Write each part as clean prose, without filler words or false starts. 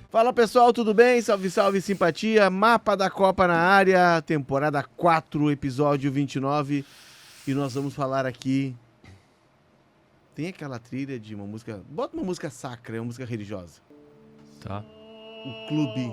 Fala pessoal, tudo bem? Salve, salve, simpatia. Mapa da Copa na área, temporada 4, episódio 29. E nós vamos falar aqui. Tem aquela trilha de uma música. Bota uma música sacra, uma música religiosa. Tá. O Clube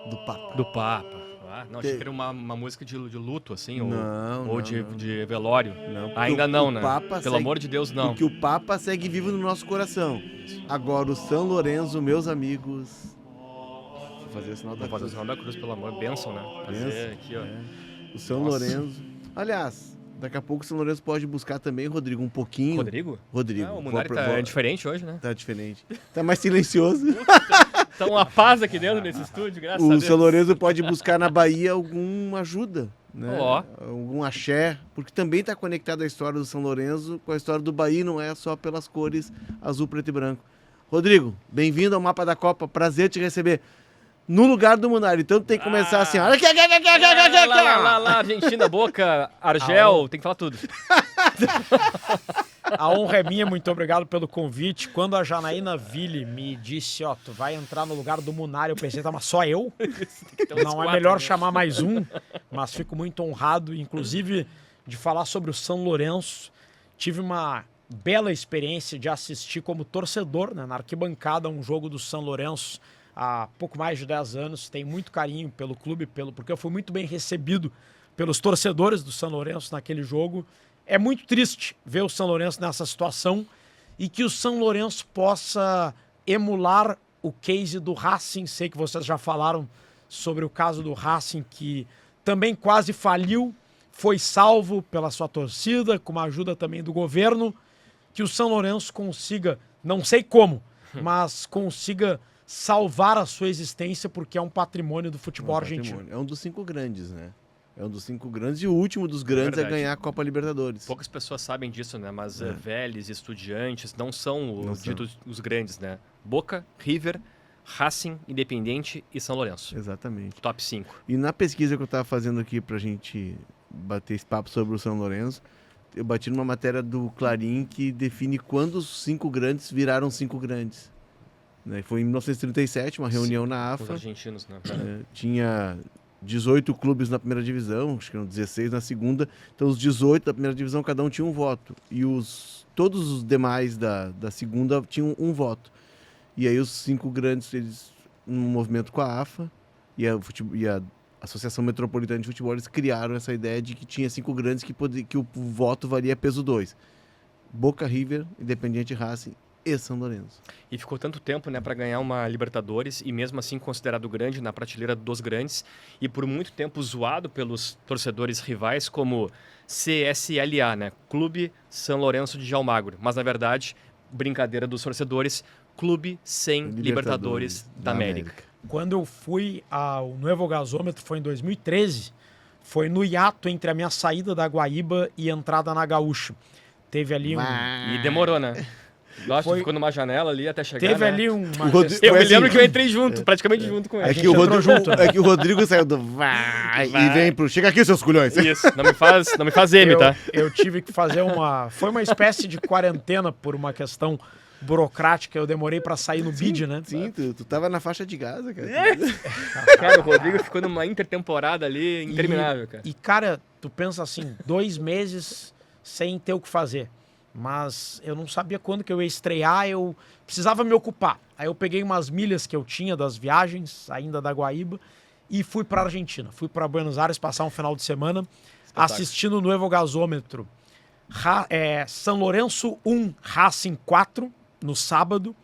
do Papa. Do Papa. Ah, não, achei que era uma música de luto, assim, Não, ou de velório. Não, Ainda não, né? Papa Pelo amor de Deus, não. Porque o Papa segue vivo no nosso coração. Agora o São Lourenço, meus amigos. Vou fazer o sinal da Vou fazer o cruz. sinal da cruz, pelo amor. Bênção, né? Fazer Bênção, aqui, ó. é. O São Nossa. Lourenço. Aliás, daqui a pouco o São Lourenço pode buscar também, Rodrigo, um pouquinho. Rodrigo? Rodrigo. O Munari tá diferente hoje, né? Tá diferente. Tá mais silencioso. Tá uma paz aqui dentro desse estúdio, graças a O Deus. São Lourenço pode buscar na Bahia alguma ajuda, né? Ó. Algum axé, porque também está conectado a história do São Lourenço com a história do Bahia, não é só pelas cores azul, preto e branco. Rodrigo, bem-vindo ao Mapa da Copa, prazer te receber no lugar do Munari. Então tem que começar assim, olha aqui, Lá, Argentina, Boca, Argel, tem que falar tudo. A honra é minha, muito obrigado pelo convite. Quando a Janaína Ville me disse, ó, tu vai entrar no lugar do Munari, eu pensei, tá, mas só eu? Não é melhor chamar mais um, mas fico muito honrado, inclusive, de falar sobre o São Lourenço. Tive uma bela experiência de assistir como torcedor, né, na arquibancada, um jogo do São Lourenço há pouco mais de 10 anos. Tenho muito carinho pelo clube, porque eu fui muito bem recebido pelos torcedores do São Lourenço naquele jogo. É muito triste ver o São Lourenço nessa situação e que o São Lourenço possa emular o case do Racing. Sei que vocês já falaram sobre o caso do Racing, que também quase faliu, foi salvo pela sua torcida, com a ajuda também do governo. Que o São Lourenço consiga, não sei como, mas consiga salvar a sua existência, porque é um patrimônio do futebol argentino. É um dos 5 grandes, né? É um dos 5 grandes e o último dos grandes a ganhar a Copa Libertadores. Poucas pessoas sabem disso, né? Mas Vélez, Estudiantes não são os grandes, né? Boca, River, Racing, Independiente e São Lourenço. Exatamente. Top 5. E na pesquisa que eu estava fazendo aqui pra gente bater esse papo sobre o São Lourenço, eu bati numa matéria do Clarim que define quando os 5 grandes viraram 5 grandes. Né? Foi em 1937, uma reunião na AFA. Os argentinos, né? Tinha 18 clubes na primeira divisão, acho que eram 16 na segunda. Então os 18 da primeira divisão, cada um tinha um voto. E todos os demais da segunda tinham um voto. E aí os 5 grandes, eles, num movimento com a AFA e a Associação Metropolitana de Futebol, eles criaram essa ideia de que tinha 5 grandes que o voto valia peso 2. Boca, River, Independiente, Racing e São Lourenço. E ficou tanto tempo, né, para ganhar uma Libertadores e mesmo assim considerado grande na prateleira dos grandes e por muito tempo zoado pelos torcedores rivais como CSLA, né, Clube São Lourenço de Almagro. Mas na verdade, brincadeira dos torcedores, Clube sem Libertadores da América. Quando eu fui ao Nuevo Gasômetro, foi em 2013, foi no hiato entre a minha saída da Guaíba e entrada na Gaúcha. Teve ali E demorou, né? Lógico, ficou numa janela ali até chegar. Teve né? ali uma Eu me lembro que eu entrei junto, praticamente junto com ele. É que o Rodrigo saiu do e vem pro chega aqui, seus culhões. Isso, não me faz M, tá? Eu tive que fazer foi uma espécie de quarentena por uma questão burocrática. Eu demorei pra sair no bid, né? Sim, tu tava na faixa de Gaza, cara. Cara, o Rodrigo ficou numa intertemporada ali interminável, cara. E, cara, tu pensa assim, 2 meses sem ter o que fazer. Mas eu não sabia quando que eu ia estrear, eu precisava me ocupar. Aí eu peguei umas milhas que eu tinha das viagens, ainda da Guaíba, e fui pra Argentina. Fui pra Buenos Aires passar um final de semana, assistindo o Nuevo Gasômetro. São Lourenço 1, Racing 4, no sábado.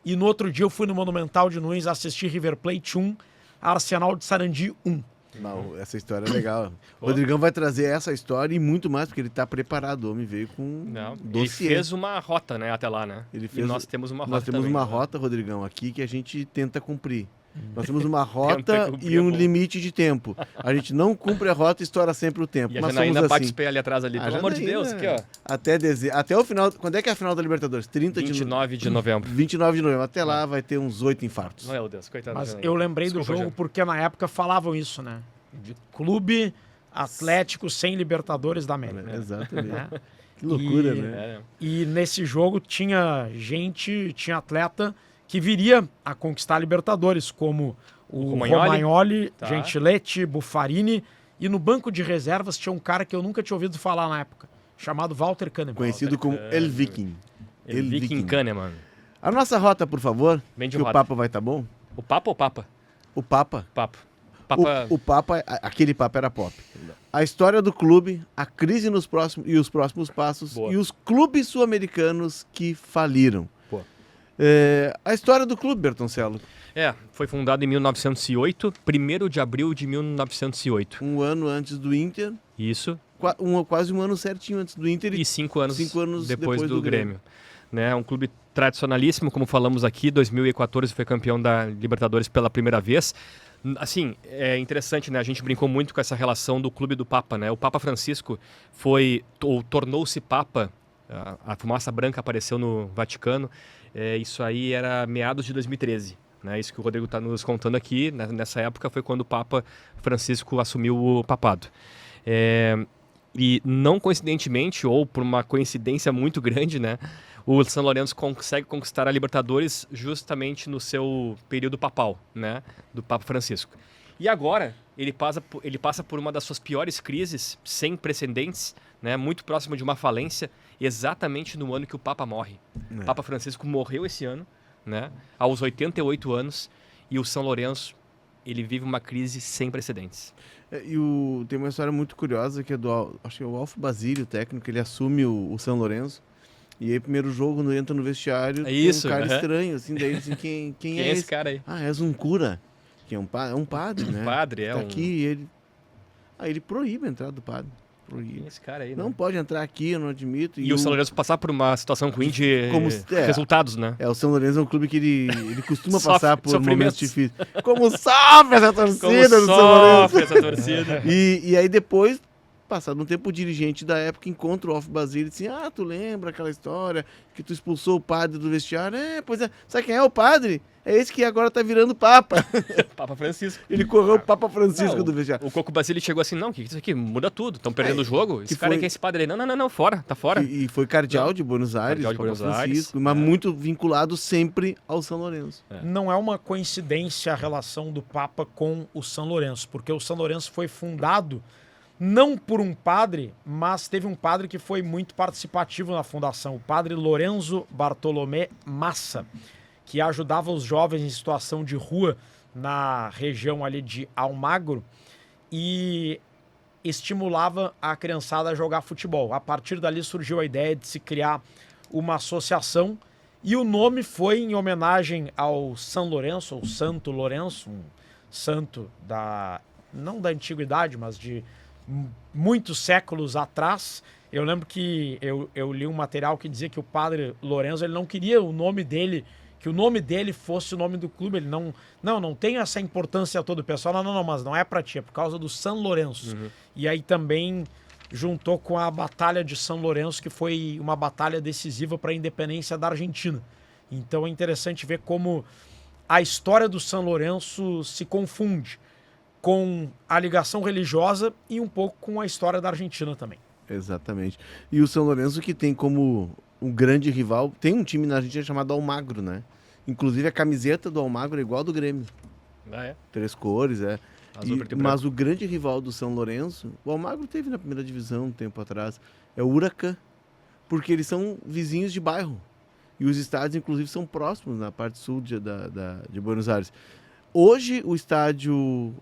E no outro dia eu fui no Monumental de Nunes assistir River Plate 1, Arsenal de Sarandi 1. Não, essa história é legal. O Rodrigão vai trazer essa história e muito mais, porque ele tá preparado. O homem veio com dossiê. Ele fez uma rota, né, até lá, né? E nós temos uma rota. Nós temos também, uma né? rota, Rodrigão, aqui que a gente tenta cumprir. Nós temos uma rota e um limite de tempo. A gente não cumpre a rota e estoura sempre o tempo. E a mas Janaína somos bate assim. os pés ali atrás, ali, pelo amor de Deus, aqui, ó. Até o final. Quando é que é a final da Libertadores? 29 de novembro. 29 de novembro. Até lá vai ter uns 8 infartos. Meu Deus, coitado. Mas eu lembrei do jogo porque na época falavam isso, né? De clube atlético sem Libertadores da América. Exatamente. Né? Que loucura, E- né? E nesse jogo tinha atleta que viria a conquistar a Libertadores, como o Romagnoli. Romagnoli, Tá. Gentiletti, Buffarini. E no banco de reservas tinha um cara que eu nunca tinha ouvido falar na época, chamado Walter Kahneman. Conhecido como El Viking. El Viking Kahneman. A nossa rota, por favor, Vem de que o rota. papo vai estar bom. O Papa ou Papa? O Papa. Papo. Papa... O Papa, aquele Papa era pop. A história do clube, a crise nos próximos e os próximos passos Boa. e os clubes sul-americanos que faliram. Boa. A história do clube, Bertoncello. Foi fundado em 1908, 1º de abril de 1908. Um ano antes do Inter, Isso. quase um ano certinho antes do Inter. E 5 anos, 5 anos depois do Grêmio. Né? Um clube tradicionalíssimo, como falamos aqui, 2014 foi campeão da Libertadores pela primeira vez. Assim, é interessante, né? A gente brincou muito com essa relação do clube do Papa, né? O Papa Francisco tornou-se Papa, a fumaça branca apareceu no Vaticano, isso aí era meados de 2013. Né? Isso que o Rodrigo está nos contando aqui, nessa época foi quando o Papa Francisco assumiu o papado. E não coincidentemente, ou por uma coincidência muito grande, né, o São Lourenço consegue conquistar a Libertadores justamente no seu período papal, né, do Papa Francisco. E agora ele passa por uma das suas piores crises, sem precedentes, né, muito próximo de uma falência, exatamente no ano que o Papa morre. O Papa Francisco morreu esse ano, né, aos 88 anos, e o São Lourenço ele vive uma crise sem precedentes. Tem uma história muito curiosa que é acho que é o Alfo Basílio, o técnico, ele assume o São Lourenço. E aí, primeiro jogo, quando entra no vestiário, Isso, tem um cara aham. estranho, assim, daí assim, quem é esse esse? cara aí? Ah, és um cura, que é um padre, né? Padre, Tá aqui, e ele... Aí ele proíbe a entrada do padre. Quem Proíbe. é esse cara aí, Não né? pode entrar aqui, eu não admito. E o São Lourenço passar por uma situação ruim de É. resultados, né? O São Lourenço é um clube que ele costuma Sofre passar por momentos sofrimentos. difíceis. Como sofre essa torcida Como do São Lourenço! sofre essa torcida. E aí depois, passado um tempo, o dirigente da época encontra o Alfo Basílio e diz assim, tu lembra aquela história que tu expulsou o padre do vestiário? Pois é. Sabe quem é o padre? É esse que agora tá virando Papa. Papa Francisco. Ele correu o Papa Francisco Não, do vestiário. O Coco Basile chegou assim, não, o que é isso aqui? Muda tudo, estão perdendo o jogo. Esse que cara foi- aí, quem é esse padre aí? Não, fora, tá fora. E foi cardeal de Buenos Aires, Cardeal de Papa Buenos Aires, Francisco, mas muito vinculado sempre ao São Lourenço. Não é uma coincidência a relação do Papa com o São Lourenço, porque o São Lourenço foi fundado não por um padre, mas teve um padre que foi muito participativo na fundação, o padre Lorenzo Bartolomé Massa, que ajudava os jovens em situação de rua na região ali de Almagro e estimulava a criançada a jogar futebol. A partir dali surgiu a ideia de se criar uma associação e o nome foi em homenagem ao São Lourenço, ou Santo Lourenço, um santo não da antiguidade, mas de muitos séculos atrás. Eu lembro que eu li um material que dizia que o padre Lourenço ele não queria o nome dele, que o nome dele fosse o nome do clube. Ele não tem essa importância toda. O pessoal, não, mas não é pra ti, é por causa do São Lourenço. E aí também juntou com a Batalha de São Lourenço, que foi uma batalha decisiva para a independência da Argentina. Então é interessante ver como a história do São Lourenço se confunde com a ligação religiosa e um pouco com a história da Argentina também. Exatamente. E o São Lourenço que tem como um grande rival, tem um time na Argentina chamado Almagro, né? Inclusive a camiseta do Almagro é igual a do Grêmio. Ah, é? 3 cores, é. Azul, preto e Mas branco. o grande rival do São Lourenço, o Almagro teve na primeira divisão um tempo atrás, é o Huracan, porque eles são vizinhos de bairro. E os estádios, inclusive, são próximos na parte sul de Buenos Aires. Hoje, o estádio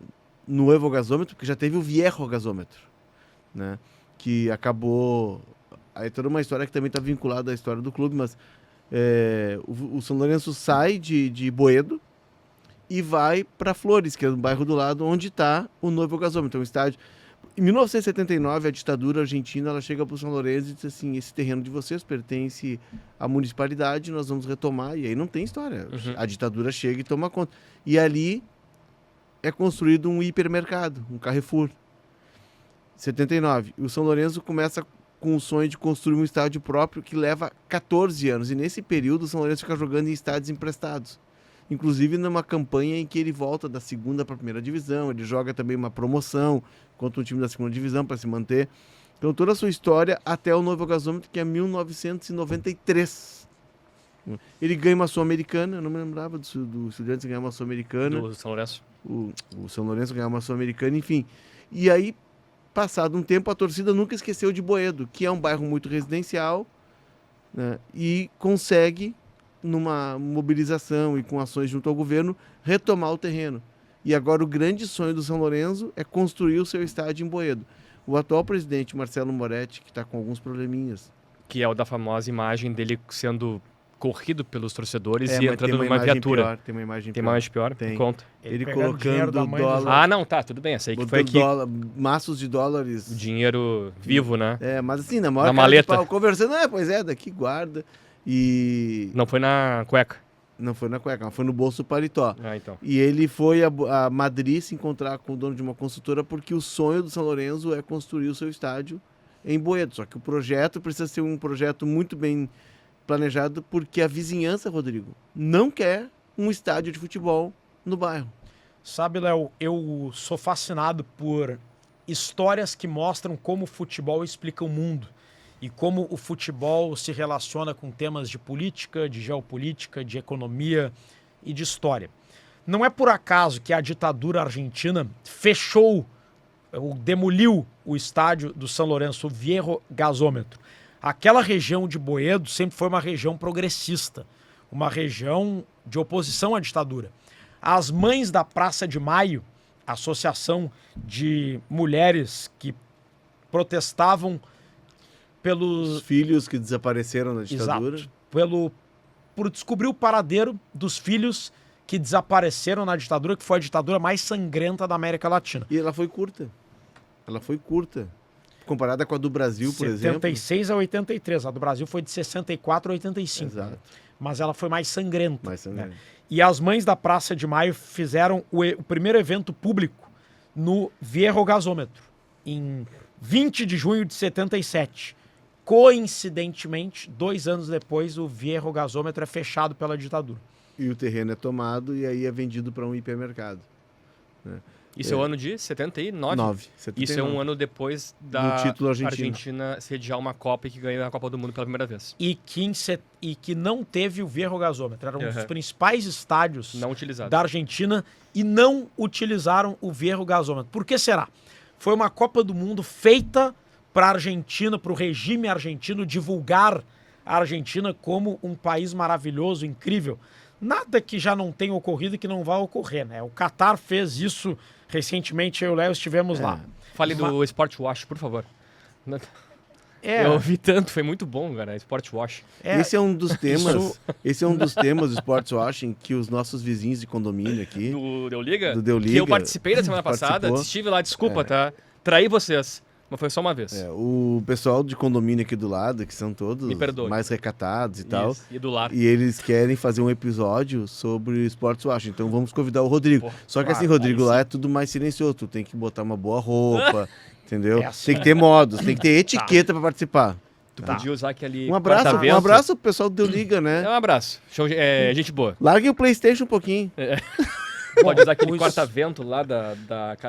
Nuevo Gasômetro, porque já teve o Viejo Gasômetro, né? Que acabou... Aí toda uma história que também está vinculada à história do clube, mas o São Lourenço sai de Boedo e vai para Flores, que é no bairro do lado, onde está o Nuevo Gasômetro, um estádio. Em 1979, a ditadura argentina ela chega para o São Lourenço e diz assim, esse terreno de vocês pertence à municipalidade, nós vamos retomar, e aí não tem história. A ditadura chega e toma conta. E ali é construído um hipermercado, um Carrefour. 79. O São Lourenço começa com o sonho de construir um estádio próprio que leva 14 anos. E nesse período o São Lourenço fica jogando em estádios emprestados. Inclusive numa campanha em que ele volta da segunda para a primeira divisão, ele joga também uma promoção contra um time da segunda divisão para se manter. Então toda a sua história até o novo gasômetro, que é 1993. Ele ganha uma Sul-Americana, eu não me lembrava do Estudiantes ganhar uma Sul-Americana. Do São Lourenço. O São Lourenço ganhar uma Sul-Americana, enfim. E aí, passado um tempo, a torcida nunca esqueceu de Boedo, que é um bairro muito residencial, né, e consegue, numa mobilização e com ações junto ao governo, retomar o terreno. E agora o grande sonho do São Lourenço é construir o seu estádio em Boedo. O atual presidente, Marcelo Moretti, que está com alguns probleminhas. Que é o da famosa imagem dele sendo corrido pelos torcedores e mas entrando tem uma numa imagem viatura. pior, tem uma imagem Tem pior. mais pior? Tem. Conta. Ele pegando dinheiro colocando da mãe dos dólar, Ah, não, tá, tudo bem. Essa aí que foi aqui. maços de dólares. O dinheiro vivo, né? Mas assim, na maior Na cara de maleta. pau, conversando, pois é, daqui guarda. E Não foi na cueca. não foi na cueca, mas foi no bolso do paletó. Ah, então. E ele foi a Madrid se encontrar com o dono de uma construtora porque o sonho do São Lourenço é construir o seu estádio em Boedo. Só que o projeto precisa ser um projeto muito bem planejado porque a vizinhança, Rodrigo, não quer um estádio de futebol no bairro. Sabe, Léo, eu sou fascinado por histórias que mostram como o futebol explica o mundo e como o futebol se relaciona com temas de política, de geopolítica, de economia e de história. Não é por acaso que a ditadura argentina fechou ou demoliu o estádio do São Lourenço, o Viejo Gasômetro. Aquela região de Boedo sempre foi uma região progressista, uma região de oposição à ditadura. As Mães da Praça de Maio, associação de mulheres que protestavam Os filhos que desapareceram na ditadura. Exato, por descobrir o paradeiro dos filhos que desapareceram na ditadura, que foi a ditadura mais sangrenta da América Latina. E ela foi curta. Comparada com a do Brasil, por exemplo. 76 a 83. A do Brasil foi de 64 a 85. Exato. Mas ela foi mais sangrenta. Mais sangrenta. Né? E as Mães da Praça de Maio fizeram o primeiro evento público no Viejo Gasômetro, em 20 de junho de 77. Coincidentemente, 2 anos depois, o Viejo Gasômetro é fechado pela ditadura. E o terreno é tomado e aí é vendido para um hipermercado. Né? Isso é o ano de 79? 79. Isso é um ano depois da Do título argentino. Argentina sediar uma Copa e que ganhou a Copa do Mundo pela primeira vez. E que não teve o Viejo Gasômetro. Era um dos principais estádios Não utilizado. da Argentina e não utilizaram o Viejo Gasômetro. Por que será? Foi uma Copa do Mundo feita para a Argentina, para o regime argentino divulgar a Argentina como um país maravilhoso, incrível. Nada que já não tenha ocorrido e que não vai ocorrer, né? O Catar fez isso recentemente, eu e o Léo estivemos lá. Fale do Sport Wash, por favor. É, Eu ouvi tanto, foi muito bom, cara, Sport Wash. Esse é um dos temas, do Sports Washing que os nossos vizinhos de condomínio aqui, Do Deu Liga? Do Deu Que eu Liga, participei da semana passada, participou. estive lá, desculpa, tá? Traí vocês, mas foi só uma vez. o pessoal de condomínio aqui do lado, que são todos Me perdoe. mais recatados e tal, Isso, e do lar. e eles querem fazer um episódio sobre Sports Washing, então vamos convidar o Rodrigo. Pô, Só que claro, assim, Rodrigo, aí lá sim. é tudo mais silencioso, tu tem que botar uma boa roupa, entendeu? É assim. Tem que ter modos, tem que ter etiqueta pra participar. Tu podia usar aquele Um abraço pro pessoal do Deu Liga, né? É um abraço. Gente boa. Larguem o PlayStation um pouquinho. Pode usar aquele os- corta-vento lá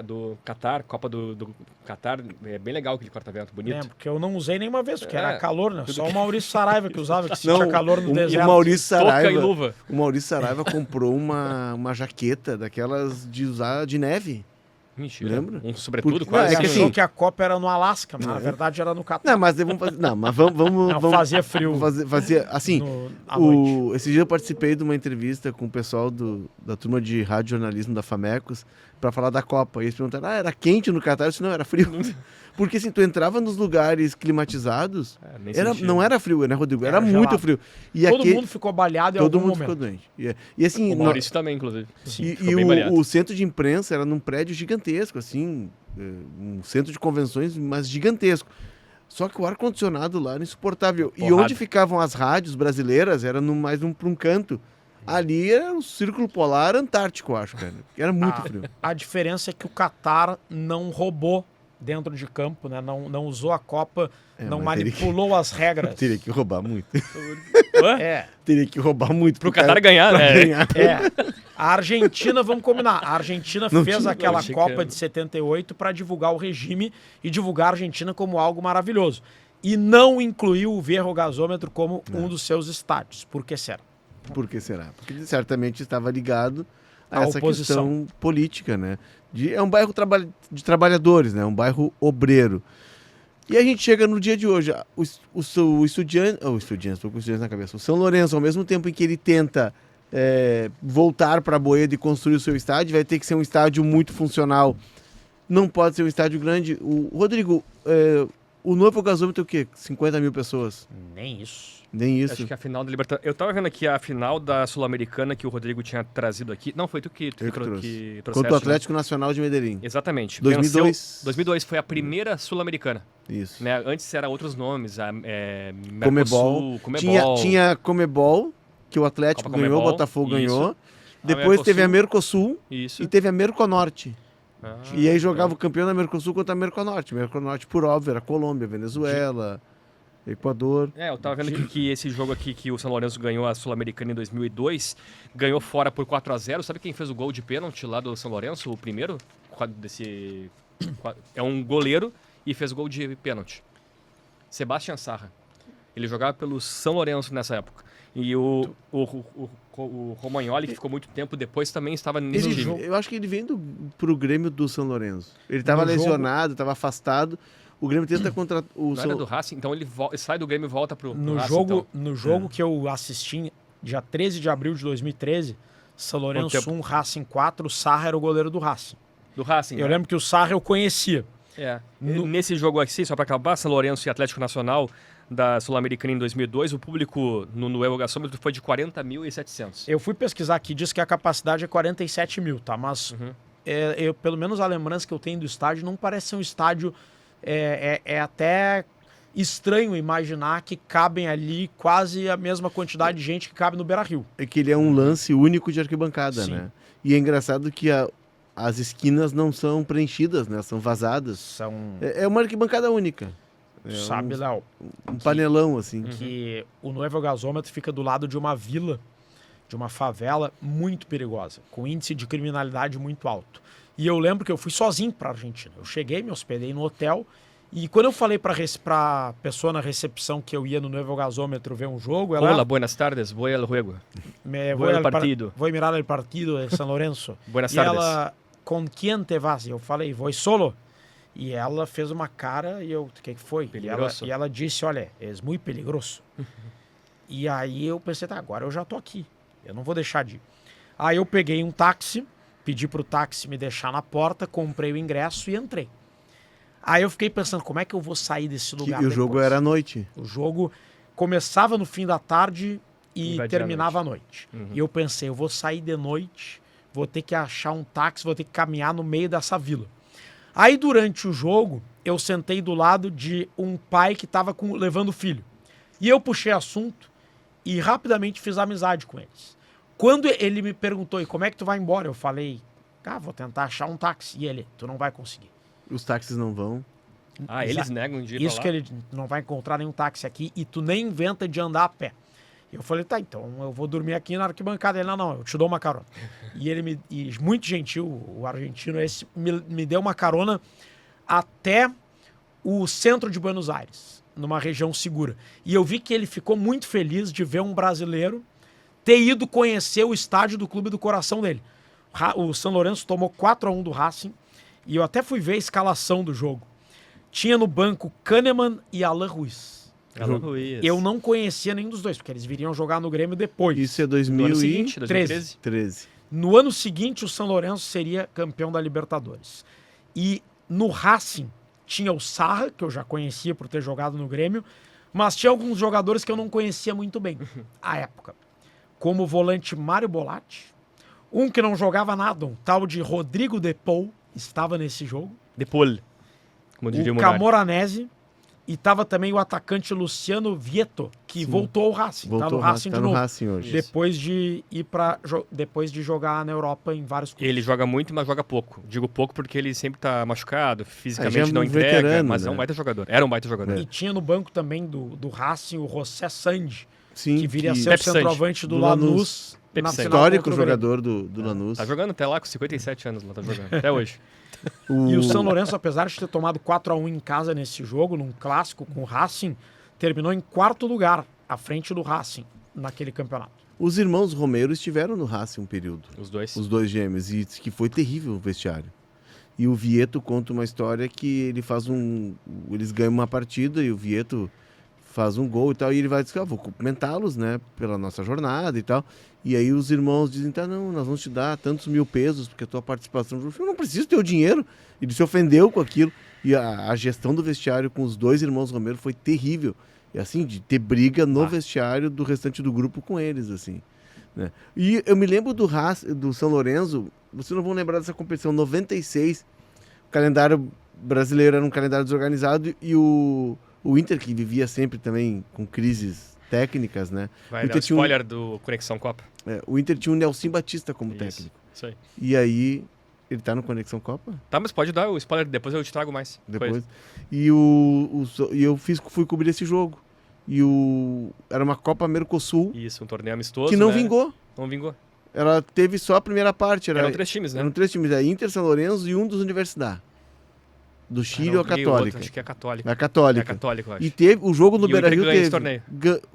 do Catar, Copa do Catar. É bem legal aquele corta-vento, bonito. É, porque eu não usei nenhuma vez, porque É, era calor, né? tudo Só o Maurício Saraiva que usava, que sentia calor no o deserto. Maurício Toca e Saraiva, luva. o Maurício Saraiva comprou uma jaqueta daquelas de usar de neve. Mentira. Lembra? Um sobretudo Porque- quase. Não, é que Achou assim- que a Copa era no Alasca, mas na verdade era no Catar. Não, mas vamos fazer. Não, mas vamos. Não, fazia frio Fazer assim. à noite. Esse dia eu participei de uma entrevista com o pessoal da turma de rádio jornalismo da Famecos para falar da Copa. E eles perguntaram: era quente no Catar? Eu disse: não, era frio. Porque assim, tu entrava nos lugares climatizados, Nem não senti. era frio, né, Rodrigo? Era Era muito gelado. frio. E Todo aqui, mundo ficou baleado em todo algum mundo momento. ficou doente. E assim, O Maurício também, inclusive. E ficou bem baleado. o centro de imprensa era num prédio gigantesco, assim, um centro de convenções, mas gigantesco. Só que o ar-condicionado lá era insuportável. E Porrada. onde ficavam as rádios brasileiras era para um canto. Ali era o Círculo Polar Antártico, eu acho, cara. Era muito frio. A diferença é que o Catar não roubou dentro de campo, né? Não usou a Copa, não mas manipulou as regras. Teria que roubar muito. É. Teria que roubar muito Pro Qatar ganhar, né? A Argentina, vamos combinar, a Argentina fez aquela Copa de 78 para divulgar o regime e divulgar a Argentina como algo maravilhoso. E não incluiu o verro-gasômetro como um dos seus estádios. Por que será? Por que será? Porque certamente estava ligado a essa oposição. questão política, né? É um bairro de trabalhadores, né? Um bairro obreiro. E a gente chega no dia de hoje. O Estudiantes, estou com o Estudiantes na cabeça. O São Lourenço, ao mesmo tempo em que ele tenta voltar para a Boeda e construir o seu estádio, vai ter que ser um estádio muito funcional. Não pode ser um estádio grande. Rodrigo, o novo gasômetro é o quê? 50 mil pessoas? Nem isso. Nem isso. Acho que a final da Libertadores... Eu tava vendo aqui a final da Sul-Americana que o Rodrigo tinha trazido aqui. Não, foi tu que trouxe. Contra o Atlético Nacional de Medellín. Exatamente. 2002. 2002 foi a primeira Sul-Americana. Isso. Né? Antes era outros nomes. Comebol. Tinha Comebol, que o Atlético Copa ganhou, o Comebol, Botafogo isso. ganhou. Depois teve a Mercosul Isso. e teve a Merconorte. Ah, E aí jogava o campeão da Mercosul contra a Merconorte. Merconorte, por óbvio, era Colômbia, Venezuela, Equador. eu tava vendo que esse jogo aqui que o São Lourenço ganhou a Sul-Americana em 2002, ganhou fora por 4-0. Sabe quem fez o gol de pênalti lá do São Lourenço? O primeiro? É um goleiro e fez o gol de pênalti. Sebastião Sarra. Ele jogava pelo São Lourenço nessa época. E o Romagnoli, que ficou muito tempo depois, também estava nesse time. Eu acho que ele vem pro Grêmio do São Lourenço. Ele estava lesionado, estava afastado. O Grêmio tenta contra o Não era do Racing? Então ele sai do Grêmio e volta pro Racing. No jogo que eu assisti, dia 13 de abril de 2013, São Lourenço 1, Racing 4, o Sarra era o goleiro do Racing. Do Racing, Eu lembro que o Sarra eu conhecia. Nesse jogo aqui, só para acabar, São Lourenço e Atlético Nacional da Sul-Americana em 2002, o público no Elgasômetro foi de 40.700. Eu fui pesquisar aqui, diz que a capacidade é 47 mil, tá? Mas pelo menos a lembrança que eu tenho do estádio não parece ser um estádio... É até estranho imaginar que cabem ali quase a mesma quantidade de gente que cabe no Beira-Rio. É que ele é um lance único de arquibancada, Sim. né? E é engraçado que as esquinas não são preenchidas, né? São vazadas. É uma arquibancada única. Sabe, Léo? Um panelão, assim. Que o Novo Gasômetro fica do lado de uma vila, de uma favela muito perigosa, com índice de criminalidade muito alto. E eu lembro que eu fui sozinho para a Argentina. Eu cheguei, me hospedei no hotel, e quando eu falei para a pessoa na recepção que eu ia no Novo Gasômetro ver um jogo... ela... Hola, buenas tardes, voy al juego. Voy al partido. Vou mirar o partido de São Lourenço. Buenas e tardes. ela, com quem te vas? Eu falei, vou solo. E ela fez uma cara e eu, o que foi? E ela disse, olha, é muito perigoso. E aí eu pensei, tá, agora eu já tô aqui. Eu não vou deixar de ir. Aí eu peguei um táxi, pedi pro táxi me deixar na porta, comprei o ingresso e entrei. Aí eu fiquei pensando, como é que eu vou sair desse lugar E o jogo era à noite. O jogo começava no fim da tarde e terminava à noite. E eu pensei, eu vou sair de noite, vou ter que achar um táxi, vou ter que caminhar no meio dessa vila. Aí durante o jogo, eu sentei do lado de um pai que estava levando o filho. E eu puxei assunto e rapidamente fiz amizade com eles. Quando ele me perguntou, e como é que tu vai embora? Eu falei, vou tentar achar um táxi. E ele, tu não vai conseguir. Os táxis não vão. Eles negam de ir Isso pra lá? que ele não vai encontrar nenhum táxi aqui e tu nem inventa de andar a pé. Eu falei, tá, então eu vou dormir aqui na arquibancada. Ele, não, eu te dou uma carona. E ele muito gentil, o argentino esse, me deu uma carona até o centro de Buenos Aires, numa região segura. E eu vi que ele ficou muito feliz de ver um brasileiro ter ido conhecer o estádio do clube do coração dele. O São Lourenço tomou 4-1 do Racing e eu até fui ver a escalação do jogo. Tinha no banco Kahneman e Alan Ruiz. Eu não conhecia nenhum dos dois, porque eles viriam jogar no Grêmio depois. Isso é 2013. No ano seguinte, o São Lourenço seria campeão da Libertadores. E no Racing tinha o Sarra, que eu já conhecia por ter jogado no Grêmio, mas tinha alguns jogadores que eu não conhecia muito bem à época. Como o volante Mário Bolatti, um que não jogava nada, um tal de Rodrigo De Paul, estava nesse jogo. De Paul, como diria o Camoranesi, E tava também o atacante Luciano Vieto, que Sim. voltou ao Racing. Voltou tá no ao Racing tá de no novo. Racing hoje. Depois de ir depois de jogar na Europa em vários clubes. Ele joga muito, mas joga pouco. Digo pouco porque ele sempre tá machucado, já fisicamente é não um entrega, veterano, mas é um né? baita jogador. Era um baita jogador. E tinha no banco também do Racing o José Sandi, Sim, que viria a ser o Pepe Sandi, centroavante do do Lanús Pepe na Sandi. final histórico contra o Grêmio. jogador do Lanús. Tá jogando até lá com 57 anos, lá tá jogando. Até hoje. E o São Lourenço, apesar de ter tomado 4-1 em casa nesse jogo, num clássico com o Racing, terminou em 4º lugar, à frente do Racing, naquele campeonato. Os irmãos Romero estiveram no Racing um período. Os dois. Os dois gêmeos, e que foi terrível o vestiário. E o Vieto conta uma história que ele faz eles ganham uma partida e o Vieto faz um gol e tal, e ele vai dizer, vou cumprimentá-los, né, pela nossa jornada e tal. E aí os irmãos dizem, tá, não, nós vamos te dar tantos mil pesos, porque a tua participação... Eu não preciso ter o dinheiro. Ele se ofendeu com aquilo. E a gestão do vestiário com os dois irmãos Romero foi terrível. E assim, de ter briga no vestiário do restante do grupo com eles, assim. Né? E eu me lembro do São Lourenço, vocês não vão lembrar dessa competição, 96, o calendário brasileiro era um calendário desorganizado e o Inter, que vivia sempre também com crises técnicas, né? Vai dar o spoiler do Conexão Copa. O Inter tinha o Nelson Batista como técnico. Isso aí. E aí, ele tá no Conexão Copa? Tá, mas pode dar o spoiler, depois eu te trago mais. Depois. E eu fui cobrir esse jogo. Era uma Copa Mercosul. Isso, um torneio amistoso, que não né? vingou. Não vingou. Ela teve só a primeira parte. Eram 3 times, né? Eram 3 times. A Inter, São Lourenço e um dos Universidade. Do Chile ou a Católica? Outro, acho que é a Católica. A Católica. É a Católica, eu acho. E teve o jogo no Beira-Rio. Ganha esse torneio.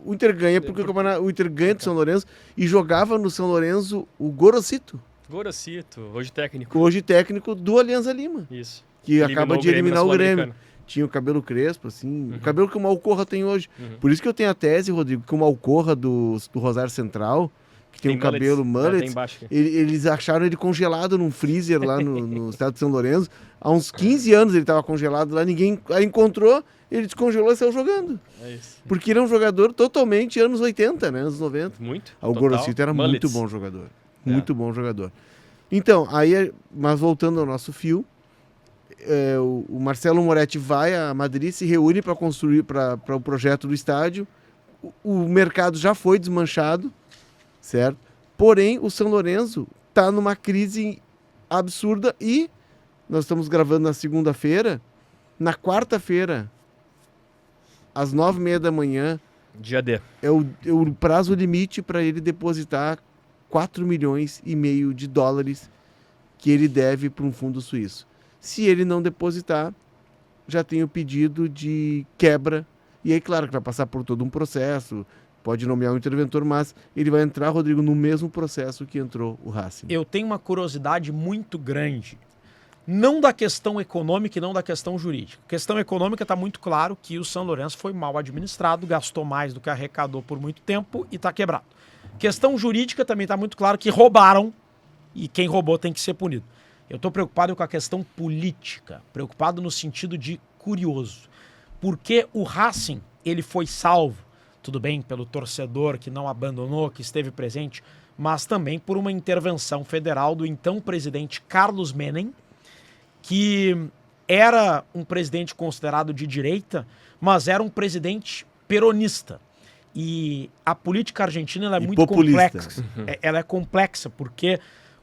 O Inter ganha porque o Inter ganha do São Lourenço e jogava no São Lourenço o Gorosito. Gorosito, hoje técnico. Hoje técnico do Alianza Lima. Isso. Que acaba de eliminar o Grêmio. Sul-Americana. Tinha o cabelo crespo, assim. O cabelo que o Malcorra tem hoje. Por isso que eu tenho a tese, Rodrigo, que o Malcorra do Rosário Central, que tem um cabelo mullet, eles acharam ele congelado num freezer lá no estado de São Lourenço. Há uns 15 anos ele estava congelado lá, ninguém aí encontrou, ele descongelou e saiu jogando. É isso. Porque ele é um jogador totalmente anos 80, né? Anos 90. Muito. O Gorosito era Mullets. muito bom jogador. Muito bom jogador. Então, aí, mas voltando ao nosso fio, o Marcelo Moretti vai a Madrid, se reúne para construir para o projeto do estádio. O mercado já foi desmanchado, certo? Porém, o São Lourenço está numa crise absurda e nós estamos gravando na segunda-feira. Na quarta-feira, às 9h30 da manhã, Dia D. é o prazo limite para ele depositar 4,5 milhões de dólares que ele deve para um fundo suíço. Se ele não depositar, já tem o pedido de quebra. E aí, claro, que vai passar por todo um processo, pode nomear um interventor, mas ele vai entrar, Rodrigo, no mesmo processo que entrou o Racing. Eu tenho uma curiosidade muito grande, não da questão econômica e não da questão jurídica. A questão econômica está muito claro que o São Lourenço foi mal administrado, gastou mais do que arrecadou por muito tempo e está quebrado. Questão jurídica também está muito claro que roubaram e quem roubou tem que ser punido. Eu estou preocupado com a questão política, preocupado no sentido de curioso. Porque o Racing, ele foi salvo, tudo bem, pelo torcedor que não abandonou, que esteve presente, mas também por uma intervenção federal do então presidente Carlos Menem, que era um presidente considerado de direita, mas era um presidente peronista. E a política argentina ela é muito populista. complexa. Ela é complexa porque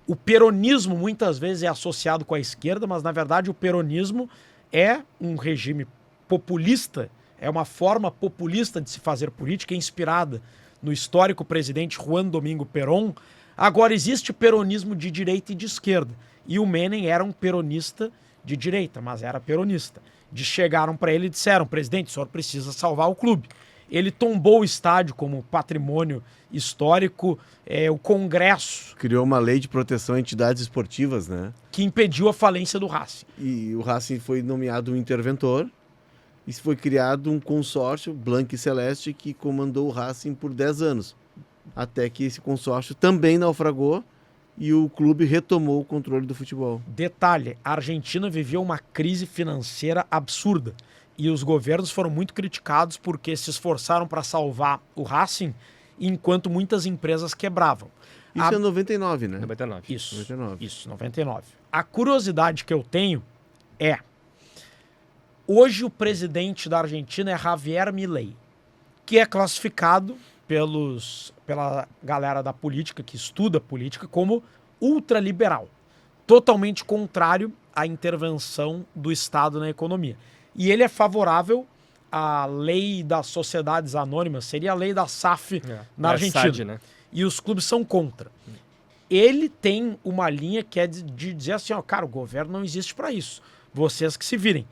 o peronismo muitas vezes é associado com a esquerda, mas na verdade o peronismo é um regime populista, é uma forma populista de se fazer política, inspirada no histórico presidente Juan Domingo Perón. Agora existe peronismo de direita e de esquerda. E o Menem era um peronista de direita, mas era peronista. Chegaram para ele e disseram: presidente, o senhor precisa salvar o clube. Ele tombou o estádio como patrimônio histórico, o Congresso... Criou uma lei de proteção a entidades esportivas, né? Que impediu a falência do Racing. E o Racing foi nomeado um interventor e foi criado um consórcio, Blanc e Celeste, que comandou o Racing por 10 anos. Até que esse consórcio também naufragou e o clube retomou o controle do futebol. Detalhe, a Argentina vivia uma crise financeira absurda. E os governos foram muito criticados porque se esforçaram para salvar o Racing, enquanto muitas empresas quebravam. Isso é 99, né? 99. Isso, 99. A curiosidade que eu tenho é... Hoje o presidente da Argentina é Javier Milei, que é classificado pela galera da política, que estuda política, como ultraliberal, totalmente contrário à intervenção do Estado na economia. E ele é favorável à lei das sociedades anônimas, seria a lei da SAF na Argentina. SAD, né? E os clubes são contra. Ele tem uma linha que é de dizer assim, ó, cara, o governo não existe para isso. Vocês que se virem.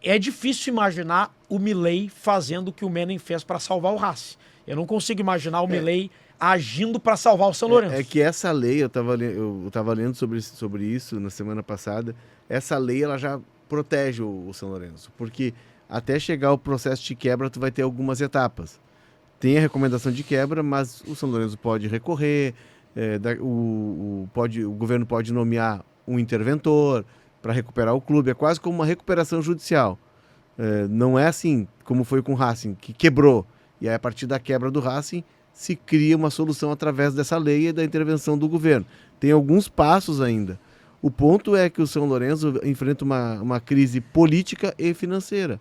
É difícil imaginar o Milei fazendo o que o Menem fez para salvar o Racing. Eu não consigo imaginar o Milei agindo para salvar o São Lourenço. É que essa lei, eu tava lendo sobre isso na semana passada, essa lei ela já protege o São Lourenço, porque até chegar o processo de quebra tu vai ter algumas etapas. Tem a recomendação de quebra, mas o São Lourenço pode recorrer, o governo pode nomear um interventor para recuperar o clube, é quase como uma recuperação judicial. Não é assim como foi com o Racing, que quebrou, e aí a partir da quebra do Racing se cria uma solução através dessa lei e da intervenção do governo. Tem alguns passos ainda. O ponto é que o São Lourenço enfrenta uma crise política e financeira.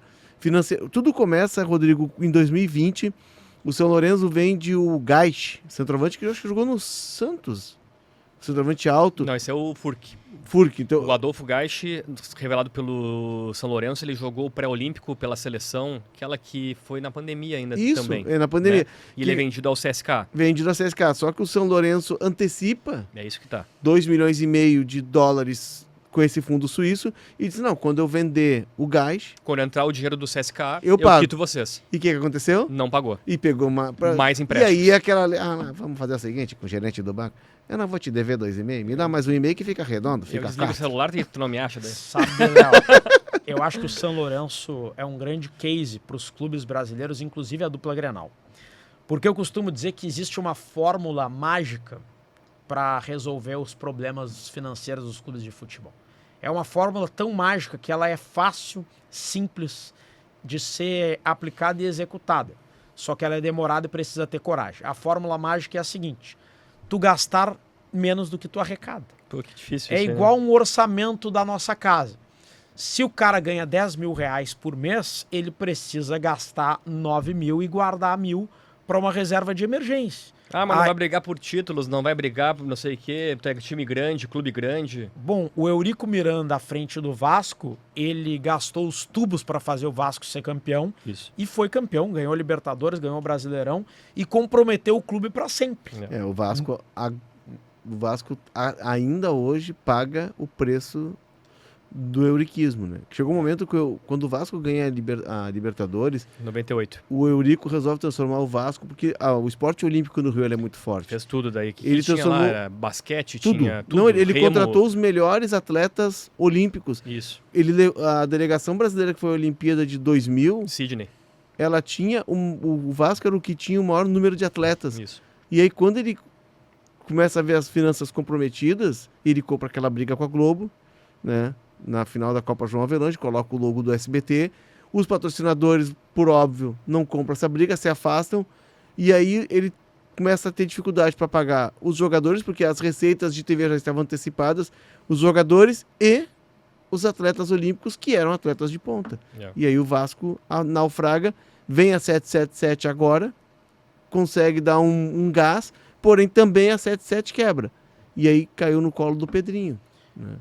Tudo começa, Rodrigo, em 2020. O São Lourenço vende o Gais, centroavante, que eu acho que jogou no Santos. Centroavante alto. Não, esse é o Furk. Então... O Adolfo Gaiche, revelado pelo São Lourenço, ele jogou o pré-olímpico pela seleção, aquela que foi na pandemia ainda também. Isso, na pandemia. Né? E ele é vendido ao CSKA. Vendido ao CSKA, só que o São Lourenço antecipa É isso que tá. 2,5 milhões de dólares com esse fundo suíço e disse, não, quando eu vender o Gás... Quando entrar o dinheiro do CSKA, eu quito vocês. E o que aconteceu? Não pagou. E pegou mais empréstimos. E aí aquela... vamos fazer o seguinte, com o gerente do banco, eu não vou te dever 2,5, me dá mais 1,5 que fica redondo, fica eu desligo fácil. o celular e tu não me acha daí. Sabe, Léo, eu acho que o São Lourenço é um grande case para os clubes brasileiros, inclusive a dupla Grenal. Porque eu costumo dizer que existe uma fórmula mágica para resolver os problemas financeiros dos clubes de futebol. É uma fórmula tão mágica que ela é fácil, simples de ser aplicada e executada. Só que ela é demorada e precisa ter coragem. A fórmula mágica é a seguinte: tu gastar menos do que tu arrecada. Pô, que difícil. É igual um orçamento da nossa casa. Se o cara ganha 10 mil reais por mês, ele precisa gastar 9 mil e guardar 1.000 para uma reserva de emergência. Mas não vai brigar por títulos, não vai brigar por não sei o quê, time grande, clube grande. Bom, o Eurico Miranda à frente do Vasco, ele gastou os tubos para fazer o Vasco ser campeão. Isso. E foi campeão, ganhou Libertadores, ganhou o Brasileirão e comprometeu o clube para sempre. O Vasco ainda hoje paga o preço do euriquismo, né? Chegou um momento que quando o Vasco ganha a Libertadores, 98. O Eurico resolve transformar o Vasco, porque o esporte olímpico no Rio é muito forte. Fez tudo daí. Ele tinha transformou lá, era basquete, tudo. tinha tudo. Não, ele remo. contratou os melhores atletas olímpicos. Isso. A delegação brasileira que foi a Olimpíada de 2000, Sydney. ela tinha o Vasco era o que tinha o maior número de atletas. Isso. E aí quando ele começa a ver as finanças comprometidas, ele compra aquela briga com a Globo, né? Na final da Copa João Avelange, coloca o logo do SBT. Os patrocinadores, por óbvio, não compram essa briga, se afastam. E aí ele começa a ter dificuldade para pagar os jogadores, porque as receitas de TV já estavam antecipadas, os jogadores e os atletas olímpicos, que eram atletas de ponta. E aí o Vasco naufraga, vem a 777 agora, consegue dar um gás, porém também a 77 quebra. E aí caiu no colo do Pedrinho, né?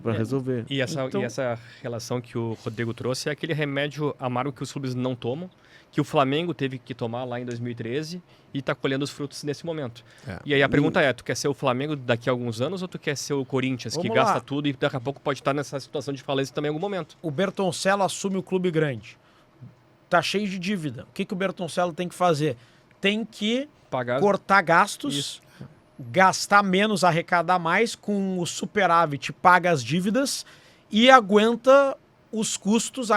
Para resolver. E essa relação que o Rodrigo trouxe é aquele remédio amargo que os clubes não tomam, que o Flamengo teve que tomar lá em 2013 e está colhendo os frutos nesse momento. E aí a pergunta é, tu quer ser o Flamengo daqui a alguns anos ou tu quer ser o Corinthians, que gasta tudo e daqui a pouco pode estar nessa situação de falência também em algum momento? O Bertoncello assume o clube grande. Tá cheio de dívida. O que o Bertoncello tem que fazer? Tem que cortar gastos. Isso. Gastar menos, arrecadar mais, com o superávit paga as dívidas e aguenta os custos,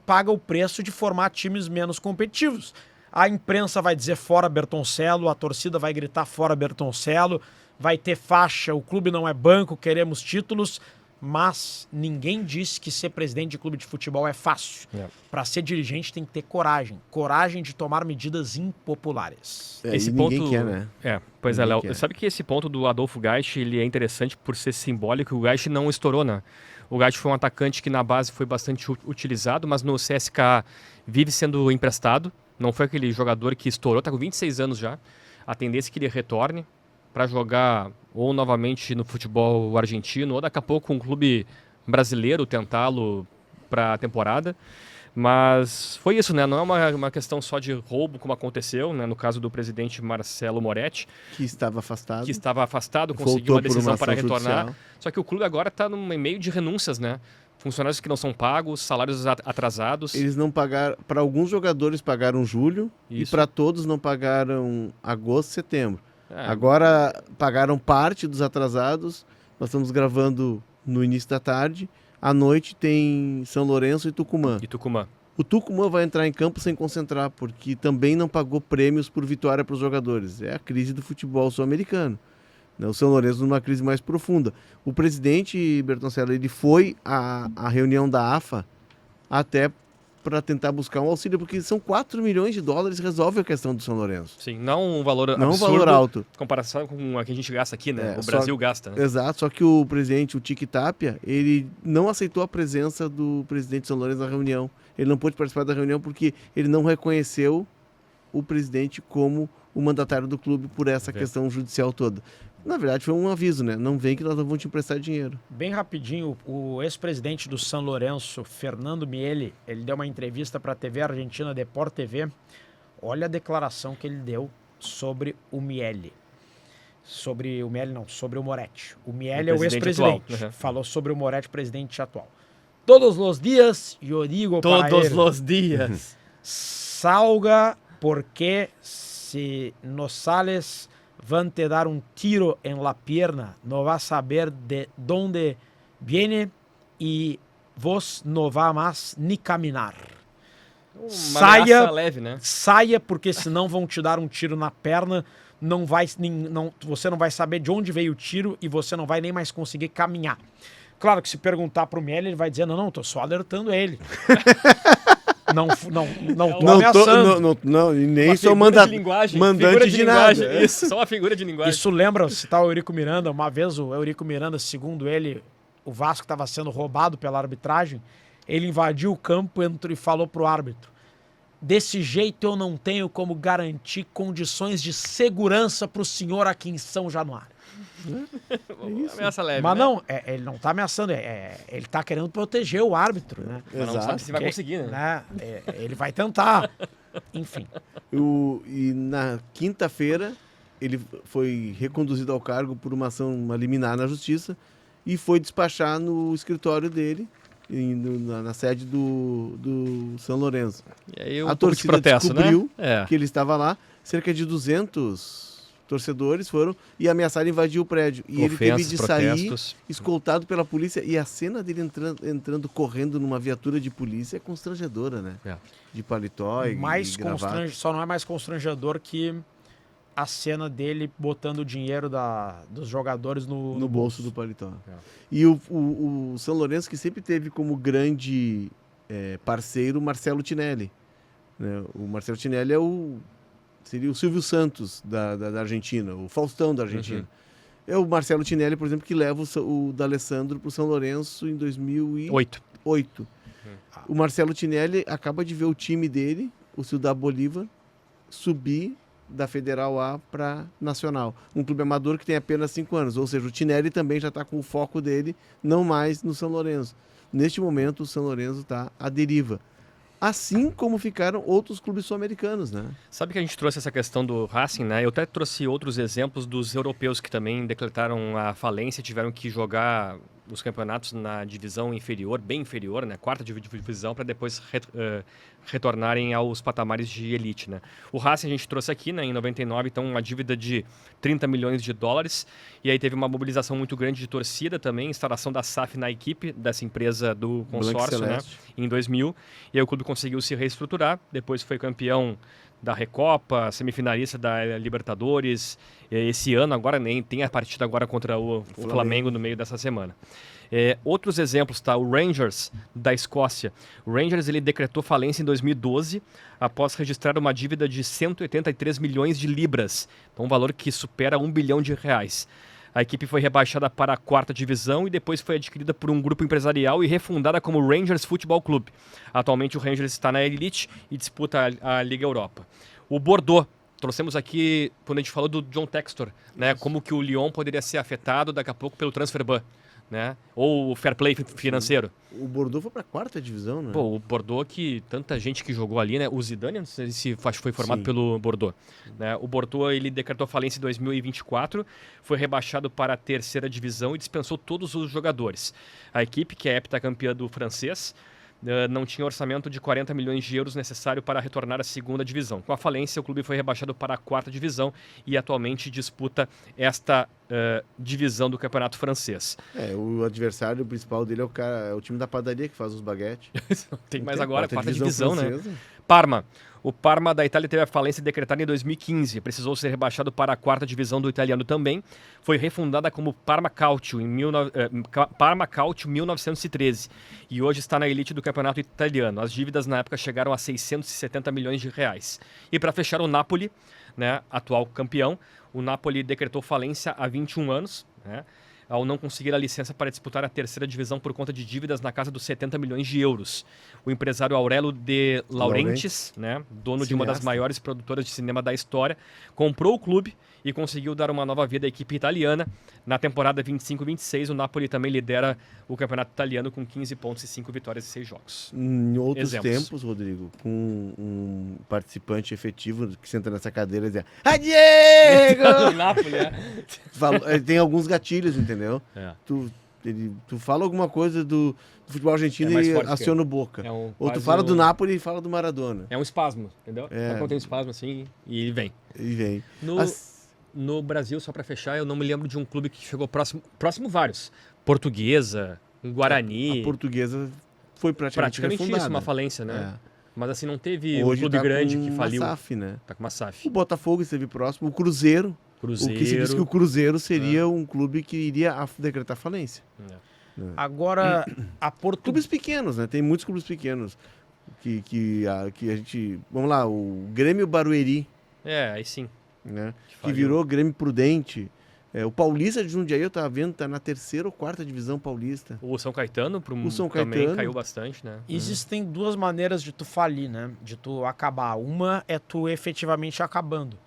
paga o preço de formar times menos competitivos. A imprensa vai dizer fora Bertoncello, a torcida vai gritar fora Bertoncello, vai ter faixa, o clube não é banco, queremos títulos, mas ninguém disse que ser presidente de clube de futebol é fácil. Para ser dirigente tem que ter coragem. Coragem de tomar medidas impopulares. Esse ninguém ponto quer, né? Pois Ninguém Léo. quer. Sabe que esse ponto do Adolfo Geich, ele é interessante por ser simbólico. O Geich não estourou, né? O Geich foi um atacante que na base foi bastante utilizado, mas no CSKA vive sendo emprestado. Não foi aquele jogador que estourou, tá com 26 anos já. A tendência é que ele retorne para jogar ou novamente no futebol argentino, ou daqui a pouco um clube brasileiro tentá-lo para a temporada. Mas foi isso, né? Não é uma questão só de roubo, como aconteceu, né? No caso do presidente Marcelo Moretti, Que estava afastado. conseguiu Voltou uma por uma decisão para ação retornar. judicial. Só que o clube agora está no meio de renúncias, né? Funcionários que não são pagos, salários atrasados. Eles não pagaram, para alguns jogadores pagaram julho e Isso. para todos não pagaram agosto e setembro. É, Agora pagaram parte dos atrasados. Nós estamos gravando no início da tarde. À noite tem São Lourenço e Tucumã. e Tucumã. O Tucumã vai entrar em campo sem concentrar, porque também não pagou prêmios por vitória para os jogadores. É a crise do futebol sul-americano. Né? O São Lourenço numa crise mais profunda. O presidente Bertoncello, ele foi à reunião da AFA até para tentar buscar um auxílio, porque são 4 milhões de dólares, resolve a questão do São Lourenço. Sim, não um valor Não um absurdo valor alto. em comparação com a que a gente gasta aqui, né? É, O só- Brasil gasta, né? Exato, só que o presidente, o Tique Tapia, ele não aceitou a presença do presidente de São Lourenço na reunião. Ele não pôde participar da reunião porque ele não reconheceu o presidente como o mandatário do clube por essa Vê. questão judicial toda. Na verdade, foi um aviso, né? Não vem que nós não vamos te emprestar dinheiro. Bem rapidinho, o ex-presidente do São Lourenço, Fernando Miele, ele deu uma entrevista para a TV Argentina, Deport TV. Olha a declaração que ele deu sobre o Miele. Sobre o Moretti. O Miele é o presidente ex-presidente. atual. Uhum. Falou sobre o Moretti, presidente atual. Todos os dias eu digo para ele, os dias. salga porque se no sales van te dar un tiro en la pierna, no vas a saber de dónde viene y vos no va más ni caminar. Uma Saia- ameaça leve, né? Saia porque senão vão te dar um tiro na perna, você não vai saber de onde veio o tiro e você não vai nem mais conseguir caminhar. Claro que se perguntar pro Miele, ele vai dizer, não, tô só alertando ele. não tô ameaçando. Não, e nem Uma sou figura de linguagem, mandante figura de linguagem. nada. Isso, só uma figura de linguagem. Isso lembra, citar o Eurico Miranda, uma vez o Eurico Miranda, segundo ele, o Vasco estava sendo roubado pela arbitragem, ele invadiu o campo e falou pro árbitro, desse jeito eu não tenho como garantir condições de segurança pro senhor aqui em São Januário. Ameaça leve, Mas né? não, ele não tá ameaçando, ele tá querendo proteger o árbitro, né? Mas não sabe se vai conseguir, né? Ele vai tentar. Enfim. E na quinta-feira ele foi reconduzido ao cargo por uma ação liminar na justiça e foi despachar no escritório dele, na sede do São Lourenço. E aí A pouco de torcida protesto, descobriu né? que ele estava lá, cerca de 200 torcedores foram e ameaçaram invadir o prédio. E ele teve de sair protestos. escoltado pela polícia. E a cena dele entrando correndo numa viatura de polícia é constrangedora, né? É. De paletó e gravata. Só não é mais constrangedor que a cena dele botando o dinheiro dos jogadores no bolso do paletó. É. E o São Lourenço, que sempre teve como grande parceiro o Marcelo Tinelli. Né? O Marcelo Tinelli seria o Silvio Santos da Argentina, o Faustão da Argentina. Uhum. É o Marcelo Tinelli, por exemplo, que leva o D'Alessandro para o São Lourenço em 2008. 8. O Marcelo Tinelli acaba de ver o time dele, o Ciudad Bolívar, subir da Federal A para Nacional. Um clube amador que tem apenas 5 anos. Ou seja, o Tinelli também já está com o foco dele, não mais no São Lourenço. Neste momento, o São Lourenço está à deriva. Assim como ficaram outros clubes sul-americanos, né? Sabe que a gente trouxe essa questão do Racing, né? Eu até trouxe outros exemplos dos europeus que também decretaram a falência e tiveram que jogar os campeonatos na divisão inferior, bem inferior, né? Quarta divisão, para depois retornarem aos patamares de elite, né? O Racing a gente trouxe aqui, né? Em 99, então uma dívida de 30 milhões de dólares. E aí teve uma mobilização muito grande de torcida também, instalação da SAF na equipe dessa empresa do consórcio, né? Em 2000. E aí o clube conseguiu se reestruturar, depois foi campeão da Recopa, semifinalista da Libertadores. Esse ano agora nem tem a partida agora contra o Flamengo no meio dessa semana. Outros exemplos, tá? O Rangers, da Escócia. O Rangers ele decretou falência em 2012, após registrar uma dívida de 183 milhões de libras, então um valor que supera R$1 bilhão. A equipe foi rebaixada para a 4ª divisão e depois foi adquirida por um grupo empresarial e refundada como Rangers Futebol Clube. Atualmente o Rangers está na Elite e disputa a Liga Europa. O Bordeaux, trouxemos aqui quando a gente falou do John Textor, né, como que o Lyon poderia ser afetado daqui a pouco pelo transfer ban, né, ou o fair play financeiro. O Bordeaux foi para a 4ª divisão, né? Pô, o Bordeaux, que tanta gente que jogou ali, né? O Zidane, não sei se foi formado pelo Bordeaux. Né? O Bordeaux, ele decretou falência em 2024, foi rebaixado para a 3ª divisão e dispensou todos os jogadores. A equipe, que é heptacampeã do francês, não tinha orçamento de 40 milhões de euros necessário para retornar à 2ª divisão. Com a falência, o clube foi rebaixado para a 4ª divisão e atualmente disputa esta divisão do campeonato francês. O adversário principal dele é o time da padaria que faz os baguetes. Tem mais agora, 4ª divisão, né? francesa. Parma. O Parma da Itália teve a falência decretada em 2015. Precisou ser rebaixado para a 4ª divisão do italiano também. Foi refundada como Parma Calcio em 1913. E hoje está na elite do campeonato italiano. As dívidas na época chegaram a 670 milhões de reais. E para fechar, o Napoli, né, atual campeão, o Napoli decretou falência há 21 anos, né, ao não conseguir a licença para disputar a 3ª divisão por conta de dívidas na casa dos 70 milhões de euros. O empresário Aurelio de Laurentiis, né, dono de uma das maiores produtoras de cinema da história, comprou o clube e conseguiu dar uma nova vida à equipe italiana. Na temporada 25-26, o Napoli também lidera o campeonato italiano com 15 pontos e 5 vitórias em 6 jogos. Em outros Exemplos. tempos, Rodrigo, com um participante efetivo que senta nessa cadeira e diz: Diego! O Napoli, né? Tem alguns gatilhos, entendeu? É. Tu fala alguma coisa do futebol argentino É mais e forte que aciona o Boca. Ou Ou tu fala do Napoli e fala do Maradona. É um espasmo, entendeu? É. Quando tem um espasmo assim, e ele vem. E vem. No Brasil, só para fechar, eu não me lembro de um clube que chegou próximo vários. Portuguesa, Guarani. A Portuguesa foi praticamente refundada. isso, uma falência, né? Mas assim, não teve Hoje um clube tá grande com que faliu. Uma SAF, né? Tá com uma SAF. O Botafogo esteve próximo, o Cruzeiro. O que se diz que o Cruzeiro seria um clube que iria decretar falência. Agora, a Clubes pequenos, né? Tem muitos clubes pequenos que a gente... Vamos lá, o Grêmio Barueri, Aí sim. né? Que virou Grêmio Prudente. O Paulista de Jundiaí, eu tava vendo, tá na 3ª ou 4ª divisão paulista. O São Caetano São também Caetano caiu bastante, né? Existem duas maneiras de tu falir, né? De tu acabar. Uma é tu efetivamente acabando.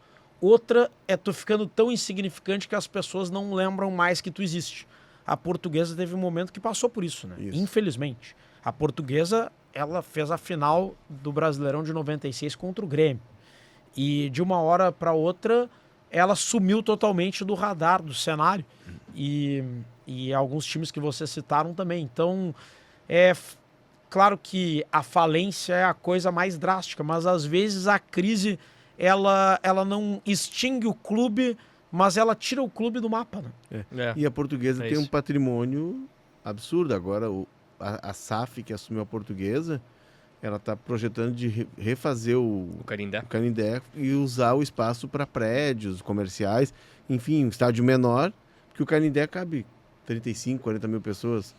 Outra é tu ficando tão insignificante que as pessoas não lembram mais que tu existe. A Portuguesa teve um momento que passou por isso, né? Isso. Infelizmente. A Portuguesa, ela fez a final do Brasileirão de 96 contra o Grêmio. E de uma hora para outra, ela sumiu totalmente do radar, do cenário. E alguns times que vocês citaram também. Então, claro que a falência é a coisa mais drástica, mas às vezes a crise, ela não extingue o clube, mas ela tira o clube do mapa, né? E a Portuguesa tem isso. um patrimônio absurdo. Agora, a SAF, que assumiu a Portuguesa, ela está projetando de refazer o Canindé e usar o espaço para prédios comerciais, enfim, um estádio menor, porque o Canindé cabe 35, 40 mil pessoas.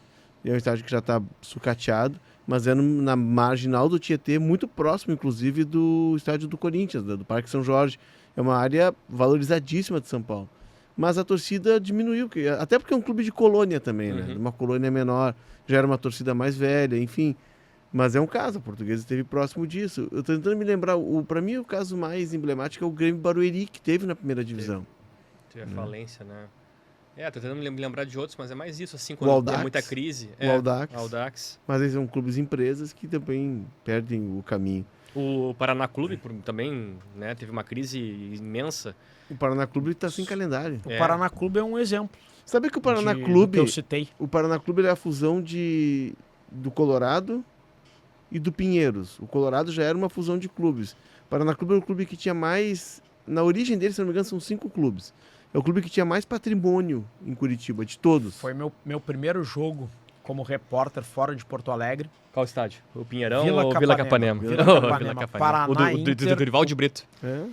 E é um estádio que já está sucateado, mas é na marginal do Tietê, muito próximo, inclusive, do estádio do Corinthians, do Parque São Jorge. É uma área valorizadíssima de São Paulo. Mas a torcida diminuiu, até porque é um clube de colônia também, né? Uma colônia menor, já era uma torcida mais velha, enfim. Mas é um caso, a Portuguesa esteve próximo disso. Eu estou tentando me lembrar, para mim o caso mais emblemático é o Grêmio Barueri, que teve na 1ª divisão. Teve a falência, né? Tô tentando me lembrar de outros, mas é mais isso, assim, quando tem muita crise. O Audax. Mas eles são clubes empresas que também perdem o caminho. O Paraná Clube também, né, teve uma crise imensa. O Paraná Clube está sem calendário. O Paraná Clube é um exemplo. Sabe que o Paraná Clube... que eu citei. O Paraná Clube é a fusão do Colorado e do Pinheiros. O Colorado já era uma fusão de clubes. O Paraná Clube é o clube que tinha mais... Na origem dele, se não me engano, são 5 clubes. É o clube que tinha mais patrimônio em Curitiba, de todos. Foi meu primeiro jogo como repórter fora de Porto Alegre. Qual estádio? O Pinheirão Vila ou Capanema. Vila Capanema? Vila Capanema. Paraná, do Dorival de Brito.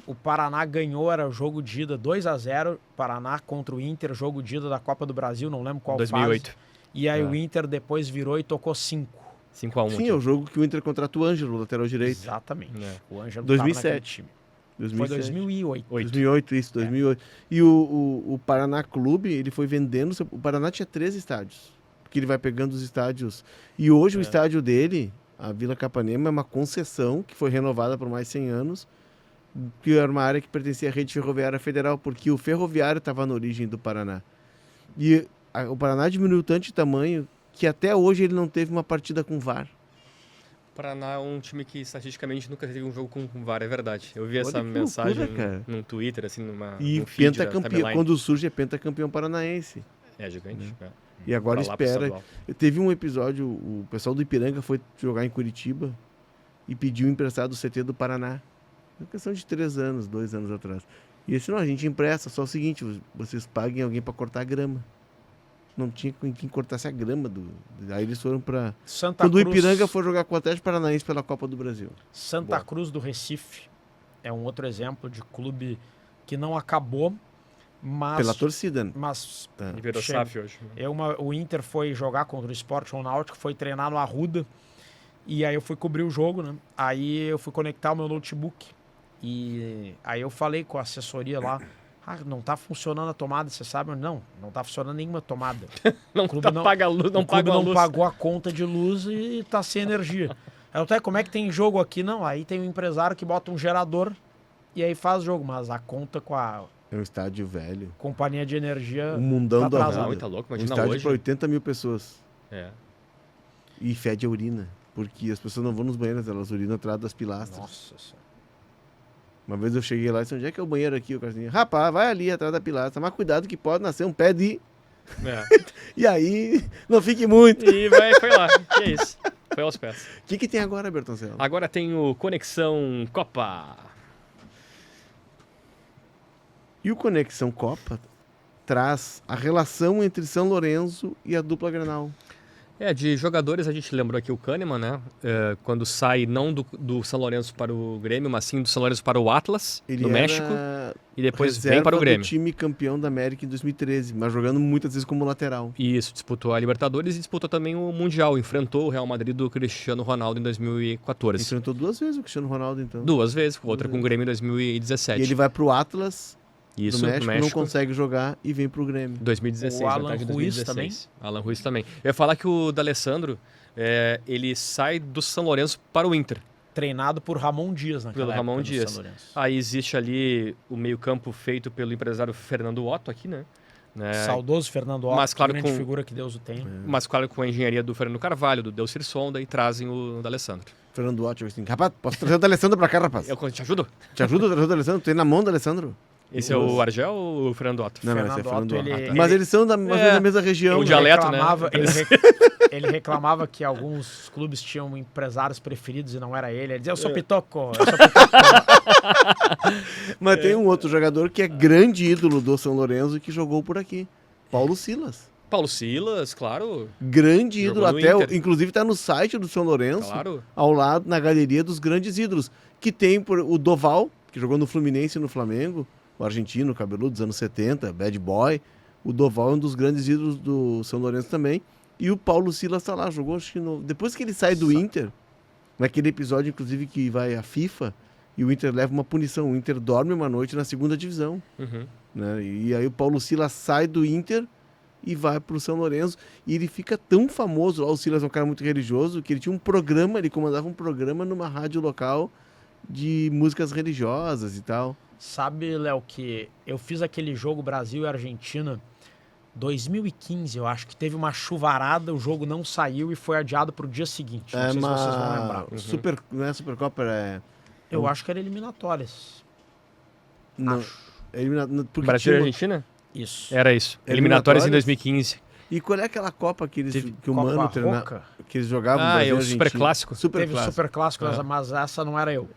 O Paraná ganhou, era o jogo de ida 2-0. Paraná contra o Inter, jogo de ida da Copa do Brasil, não lembro qual 2008. fase. E aí o Inter depois virou e tocou 5. 5-1. Sim, é o jogo que o Inter contrata o Ângelo, lateral direito. Exatamente. O Ângelo 2007. time. Foi 2008. 2008, isso, 2008. E o Paraná Clube, ele foi vendendo... O Paraná tinha 3 estádios. Porque ele vai pegando os estádios. E hoje o estádio dele, a Vila Capanema, é uma concessão que foi renovada por mais 100 anos, que era uma área que pertencia à Rede Ferroviária Federal, porque o ferroviário estava na origem do Paraná. E o Paraná diminuiu tanto de tamanho que até hoje ele não teve uma partida com VAR. O Paraná é um time que estatisticamente nunca teve um jogo com VAR, é verdade. Eu vi essa que mensagem loucura, cara. num Twitter, assim, E num feed da pentacampeão, timeline. quando surge é pentacampeão paranaense. É gigante. E agora Pra lá, pro espera. estadual. Teve um episódio, o pessoal do Ipiranga foi jogar em Curitiba e pediu emprestado o CT do Paraná. Uma questão de 3 anos, 2 anos atrás. E eles disseram, não, a gente empresta, só o seguinte, vocês paguem alguém para cortar a grama. Não tinha quem cortasse a grama. Aí eles foram para... Quando o Ipiranga foi jogar com o Atlético Paranaense pela Copa do Brasil. Santa Cruz do Recife é um outro exemplo de clube que não acabou, mas... Pela torcida. Mas E virou SAF hoje. o Inter foi jogar contra o Sport Náutico, foi treinar no Arruda, e aí eu fui cobrir o jogo, né? Aí eu fui conectar o meu notebook, e aí eu falei com a assessoria lá, não tá funcionando a tomada, você sabe? Não tá funcionando nenhuma tomada. Não paga a luz, não pagou a conta de luz e tá sem energia. Aí eu como é que tem jogo aqui? Não, aí tem um empresário que bota um gerador e aí faz jogo, mas a conta com a É um estádio velho. companhia de energia O mundão da atrasado. Arruda. Tá louco, Um imagina estádio hoje. para 80 mil pessoas. É. E fede a urina. Porque as pessoas não vão nos banheiros, elas urinam atrás das pilastras. Nossa Senhora. Uma vez eu cheguei lá e disse, onde é que é o banheiro aqui? O cara disse, rapaz, vai ali atrás da pilastra, mas cuidado que pode nascer um pé de... E aí, não fique muito. E foi lá. Que é isso. Foi aos pés. O que tem agora, Bertoncello? Agora tem o Conexão Copa. E o Conexão Copa traz a relação entre São Lourenço e a dupla Grenal. De jogadores a gente lembrou aqui o Kahneman, né? Quando sai não do São Lourenço para o Grêmio, mas sim do São Lourenço para o Atlas, do México, e depois vem para o Grêmio. Do time campeão da América em 2013, mas jogando muitas vezes como lateral. Isso, disputou a Libertadores e disputou também o Mundial. Enfrentou o Real Madrid do Cristiano Ronaldo em 2014. Enfrentou 2 vezes o Cristiano Ronaldo, então. 2 vezes, outra com o Grêmio em 2017. E ele vai pro Atlas... Isso, do México, não consegue jogar e vem pro Grêmio. 2016, o Alan metade de Ruiz 2016. Alan Ruiz também. Eu ia falar que o D'Alessandro, ele sai do São Lourenço para o Inter. Treinado por Ramon Dias naquela época. Ramon Dias. Aí existe ali o meio-campo feito pelo empresário Fernando Otto aqui, né? Saudoso Fernando Otto, mas, claro, grande figura que Deus o tenha. Mas claro, com a engenharia do Fernando Carvalho, do Delcir Sonda, e trazem o D'Alessandro. Fernando Otto, assim, rapaz, posso trazer o D'Alessandro pra cá, rapaz? Eu te ajudo? Te ajudo a trazer o D'Alessandro? Tu tem na mão do D'Alessandro? Esse é o Argel ou o Fernando Otto? Não, esse é Fernando Otto, Otto. Mas eles são da mesma região. O dialeto, né? Ele reclamava que alguns clubes tinham empresários preferidos e não era ele. Ele dizia, eu sou Pitoco, eu sou Pitoco. Mas tem um outro jogador que é grande ídolo do São Lourenço que jogou por aqui. Paulo Silas. Paulo Silas, claro. Grande ídolo, Jogou no Inter. inclusive está no site do São Lourenço, Claro. ao lado, na galeria dos grandes ídolos, que tem o Doval, que jogou no Fluminense e no Flamengo, o argentino, cabeludo dos anos 70, bad boy. O Doval é um dos grandes ídolos do São Lourenço também. E o Paulo Silas está lá, jogou, acho que depois que ele sai do Inter, naquele episódio, inclusive, que vai à FIFA, e o Inter leva uma punição. O Inter dorme uma noite na segunda divisão. Uhum. Né? E aí o Paulo Silas sai do Inter e vai pro São Lourenço. E ele fica tão famoso lá. O Silas é um cara muito religioso, que ele tinha um programa, ele comandava um programa numa rádio local de músicas religiosas e tal. Sabe, Léo, que eu fiz aquele jogo Brasil e Argentina 2015, eu acho que teve uma chuvarada, o jogo não saiu e foi adiado pro dia seguinte. Não sei se vocês vão lembrar. Não é Supercopa, Eu acho que era eliminatórias. Não. Brasil e Argentina? Isso. Era isso. Eliminatórias em 2015. E qual é aquela Copa que que o Copa Mano treinava? Que eles jogavam o Super Clássico. Teve o Super Clássico, mas essa não era eu.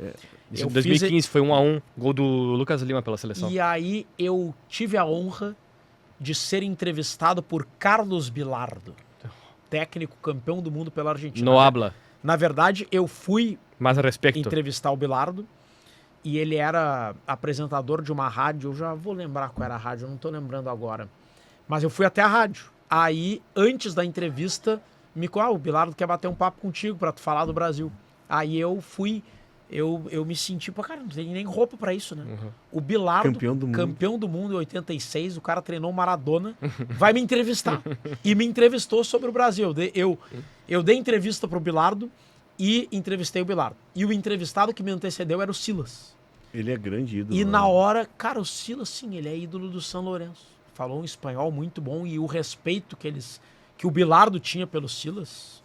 Isso em 2015 foi 1-1, gol do Lucas Lima pela seleção. E aí eu tive a honra de ser entrevistado por Carlos Bilardo, técnico campeão do mundo pela Argentina. No habla. Na verdade, eu fui respeito. entrevistar o Bilardo e ele era apresentador de uma rádio, eu já vou lembrar qual era a rádio, eu não estou lembrando agora. Mas eu fui até a rádio Aí, antes da entrevista, o Bilardo quer bater um papo contigo pra tu falar do Brasil. Aí eu fui, eu me senti, cara, não tem nem roupa pra isso, né? O Bilardo, campeão do mundo em 86, o cara treinou Maradona, vai me entrevistar. E me entrevistou sobre o Brasil. Eu dei entrevista pro Bilardo e entrevistei o Bilardo. E o entrevistado que me antecedeu era o Silas. Ele é grande ídolo. E na hora, cara, o Silas, sim, ele é ídolo do São Lourenço. Falou um espanhol muito bom e o respeito que o Bilardo tinha pelo Silas,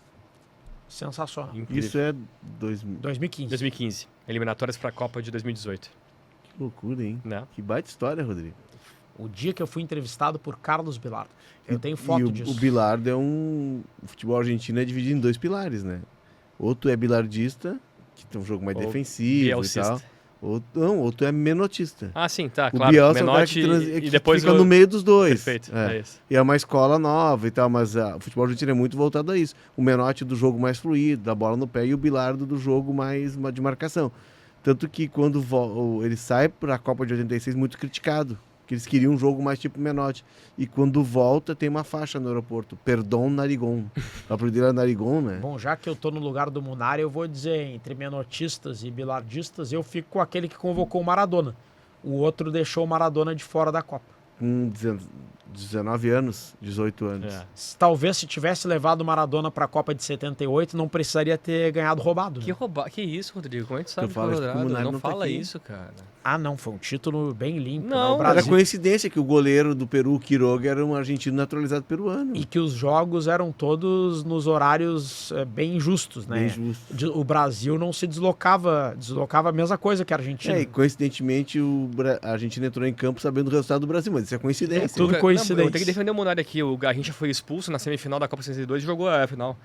sensacional. Incrível. Isso é 2015. 2015. Eliminatórias para a Copa de 2018. Que loucura, hein? Né? Que baita história, Rodrigo. O dia que eu fui entrevistado por Carlos Bilardo. Eu tenho foto disso. O Bilardo o futebol argentino é dividido em 2 pilares, né? Ou tu é bilardista, que tem um jogo mais defensivo bielcista. e tal. Ou tu é menotista. Ah, sim, tá, O claro. Bielsa é o cara Menotti que e depois fica no meio dos dois. Perfeito, é isso. E é uma escola nova e tal, mas o futebol argentino é muito voltado a isso. O Menotti do jogo mais fluido, da bola no pé, e o Bilardo do jogo mais de marcação. Tanto que quando ele sai para a Copa de 86, muito criticado. Que eles queriam um jogo mais tipo Menotti. E quando volta, tem uma faixa no aeroporto. Perdão, Narigon. O apelido dele era Narigon, né? Bom, já que eu tô no lugar do Munari, eu vou dizer, entre menotistas e bilardistas, eu fico com aquele que convocou o Maradona. O outro deixou o Maradona de fora da Copa. Com 19 anos, 18 anos. É. Talvez se tivesse levado o Maradona para a Copa de 78, não precisaria ter ganhado roubado. Né? Que isso, Rodrigo? Como é que tu sabe que foi falo isso roubado? porque o Munari Não não tá fala aqui. isso, cara. Ah, não, foi um título bem limpo. Não, né? O Era Brasil... coincidência que o goleiro do Peru, Quiroga, era um argentino naturalizado peruano. E que os jogos eram todos nos horários bem justos, né? Bem justo. O Brasil não se deslocava a mesma coisa que a Argentina. E coincidentemente a Argentina entrou em campo sabendo o resultado do Brasil, mas isso é coincidência. Tudo coincidência. Não, eu tenho que defender o Munari aqui. O Garrincha foi expulso na semifinal da Copa 62 e jogou a final.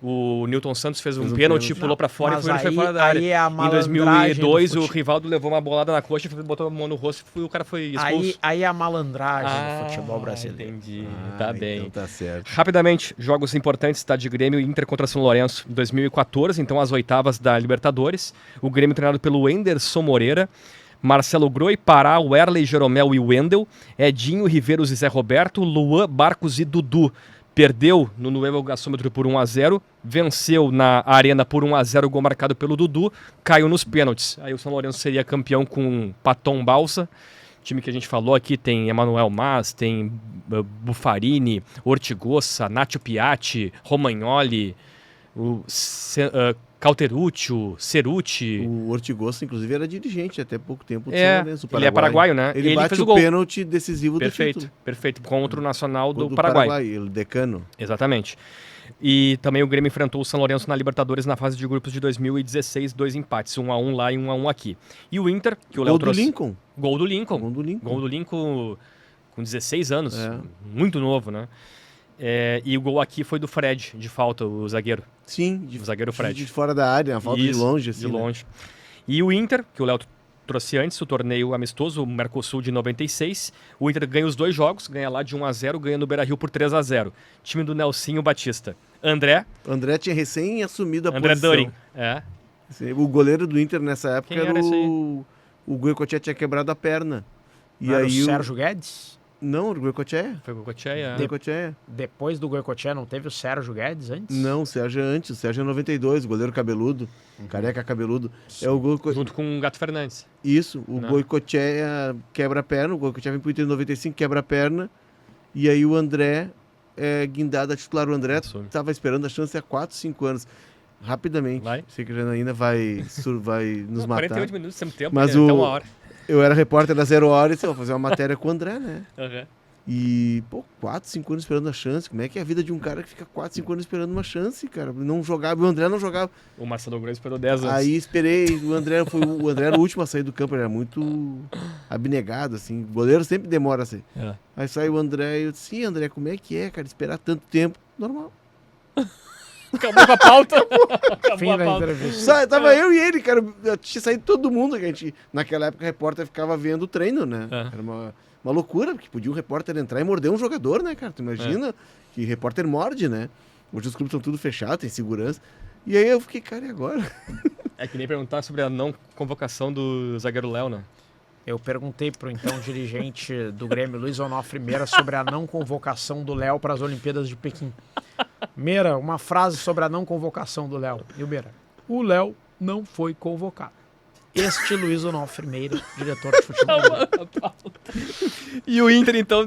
O Newton Santos fez um pênalti, pulou pra fora e foi fora da área. Em 2002, o Rivaldo levou uma bolada na coxa, botou a mão no rosto e o cara foi expulso. Aí é a malandragem do futebol brasileiro. Entendi, tá bem. Então tá certo. Rapidamente, jogos importantes, tá, de Grêmio e Inter contra São Lourenço em 2014, então as oitavas da Libertadores. O Grêmio treinado pelo Enderson Moreira, Marcelo Groi, Pará, Werley, Jeromel e Wendel, Edinho, Riveiros e Zé Roberto, Luan, Barcos e Dudu. Perdeu no Nuevo Gasômetro por 1-0, venceu na Arena por 1-0, gol marcado pelo Dudu, caiu nos pênaltis. Aí o São Lourenço seria campeão com Paton Balsa, time que a gente falou aqui, tem Emanuel Mas, tem Buffarini, Ortigosa, Nacho Piatti, Romagnoli, Cauteruccio, Ceruti. O Ortigosa, inclusive, era dirigente até pouco tempo do São Lourenço, ele é paraguaio, né? Ele bate fez o gol. Pênalti decisivo do título. Perfeito, contra o Nacional do Paraguai. O decano. Exatamente. E também o Grêmio enfrentou o São Lourenço na Libertadores na fase de grupos de 2016, 2 empates, 1-1 lá e 1-1 aqui. E o Inter, que o Léo trouxe... Gol do Lincoln. Gol do Lincoln com 16 anos, muito novo, né? E o gol aqui foi do Fred, de falta, o zagueiro. Sim, o zagueiro Fred. De fora da área, uma falta de longe. Assim, de longe. E o Inter, que o Léo trouxe antes, o torneio amistoso, o Mercosul de 96. O Inter ganha os 2 jogos, ganha lá de 1-0, ganha no Beira-Rio por 3-0. Time do Nelsinho Batista. André tinha recém assumido a André posição. Durin, O goleiro do Inter nessa época era o Goicoechea, tinha quebrado a perna. E não aí era o Sérgio Guedes? Não, o Goicoechea. Foi o Goicoechea. Depois do Goicoechea não teve o Sérgio Guedes antes? Não, o Sérgio é antes. O Sérgio é 92, goleiro cabeludo, careca cabeludo. Junto com o Gato Fernandes. Isso, o Goicoechea quebra a perna, o Goicoechea vem pro Inter em 95, quebra a perna, e aí o André é guindado a titular. O André estava esperando a chance há 4, 5 anos. Rapidamente. Sei que a Janaína vai nos matar. 48 minutos, sempre tempo, mas até 1 hora. Eu era repórter da 0 Horas e vou fazer uma matéria com o André, né? Uhum. E, 4, 5 anos esperando a chance. Como é que é a vida de um cara que fica 4, 5 anos esperando uma chance, cara? Não jogava, o André não jogava. O Marcelo Groi esperou 10 anos. Aí esperei, o André era o último a sair do campo, ele era muito abnegado, assim. O goleiro sempre demora a sair. Aí sai o André e eu disse, sim, André, como é que é, cara, esperar tanto tempo? Normal. Acabou com a pauta. Fim da entrevista. Tava eu e ele, cara. Tinha saído todo mundo. Que a gente, naquela época, o repórter ficava vendo o treino, né? Era uma loucura, porque podia um repórter entrar e morder um jogador, né, cara? Tu imagina que repórter morde, né? Hoje os clubes estão tudo fechados, tem segurança. E aí eu fiquei, cara, e agora? É que nem perguntar sobre a não convocação do zagueiro Léo, né? Eu perguntei pro então dirigente do Grêmio, Luiz Onofre Meira, sobre a não convocação do Léo para as Olimpíadas de Pequim. Meira, uma frase sobre a não convocação do Léo. E o Meira, o Léo não foi convocado. Este Luiz Onofre Meira, diretor de futebol. E o Inter, então,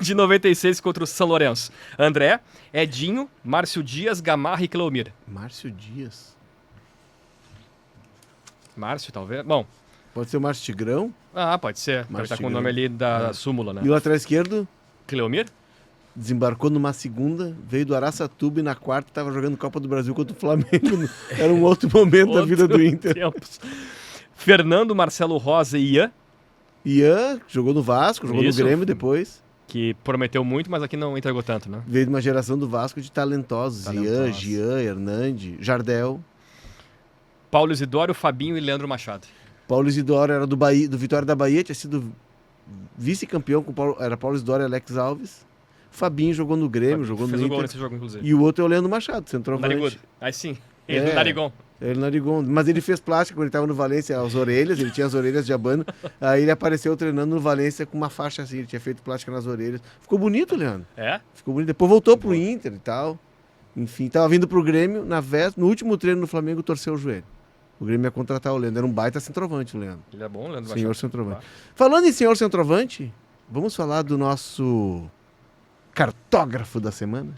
de 96 contra o São Lourenço. André, Edinho, Márcio Dias, Gamarra e Cleomir. Márcio Dias. Márcio, talvez? Bom. Pode ser o Márcio Tigrão. Pode ser. Ele tá com o nome Tigrão. ali da súmula, né? E o lateral esquerdo Cleomir? desembarcou numa segunda, veio do Araçatuba e na quarta estava jogando Copa do Brasil contra o Flamengo. Era um outro momento da vida do Inter. Tempos. Fernando, Marcelo Rosa e Ian. Ian jogou no Vasco, jogou Isso. no Grêmio depois. Que prometeu muito, mas aqui não entregou tanto, né? Veio de uma geração do Vasco de talentosos. Ian, Talentosos. Gian, Hernandi, Jardel. Paulo Isidoro, Fabinho e Leandro Machado. Paulo Isidoro era do Bahia, do Vitória da Bahia, tinha sido vice-campeão com era Paulo Isidoro e Alex Alves. Fabinho jogou no Grêmio, jogou no Fez o gol Inter. nesse jogo, inclusive. E o outro é o Leandro Machado, O centroavante. Narigudo. Aí sim. Ele É. do Narigon. Ele narigou, mas ele fez plástica quando ele estava no Valência, as orelhas, ele tinha as orelhas de abano. Aí ele apareceu treinando no Valência com uma faixa assim, ele tinha feito plástica nas orelhas. Ficou bonito, Leandro. É? Ficou bonito. Depois voltou pro Inter e tal. Enfim, tava vindo pro Grêmio, no último treino no Flamengo, torceu o joelho. O Grêmio ia contratar o Leandro. Era um baita centroavante, o Leandro. Ele é bom, Leandro Senhor Machado. centroavante. Falando em senhor centroavante, vamos falar do nosso cartógrafo da semana.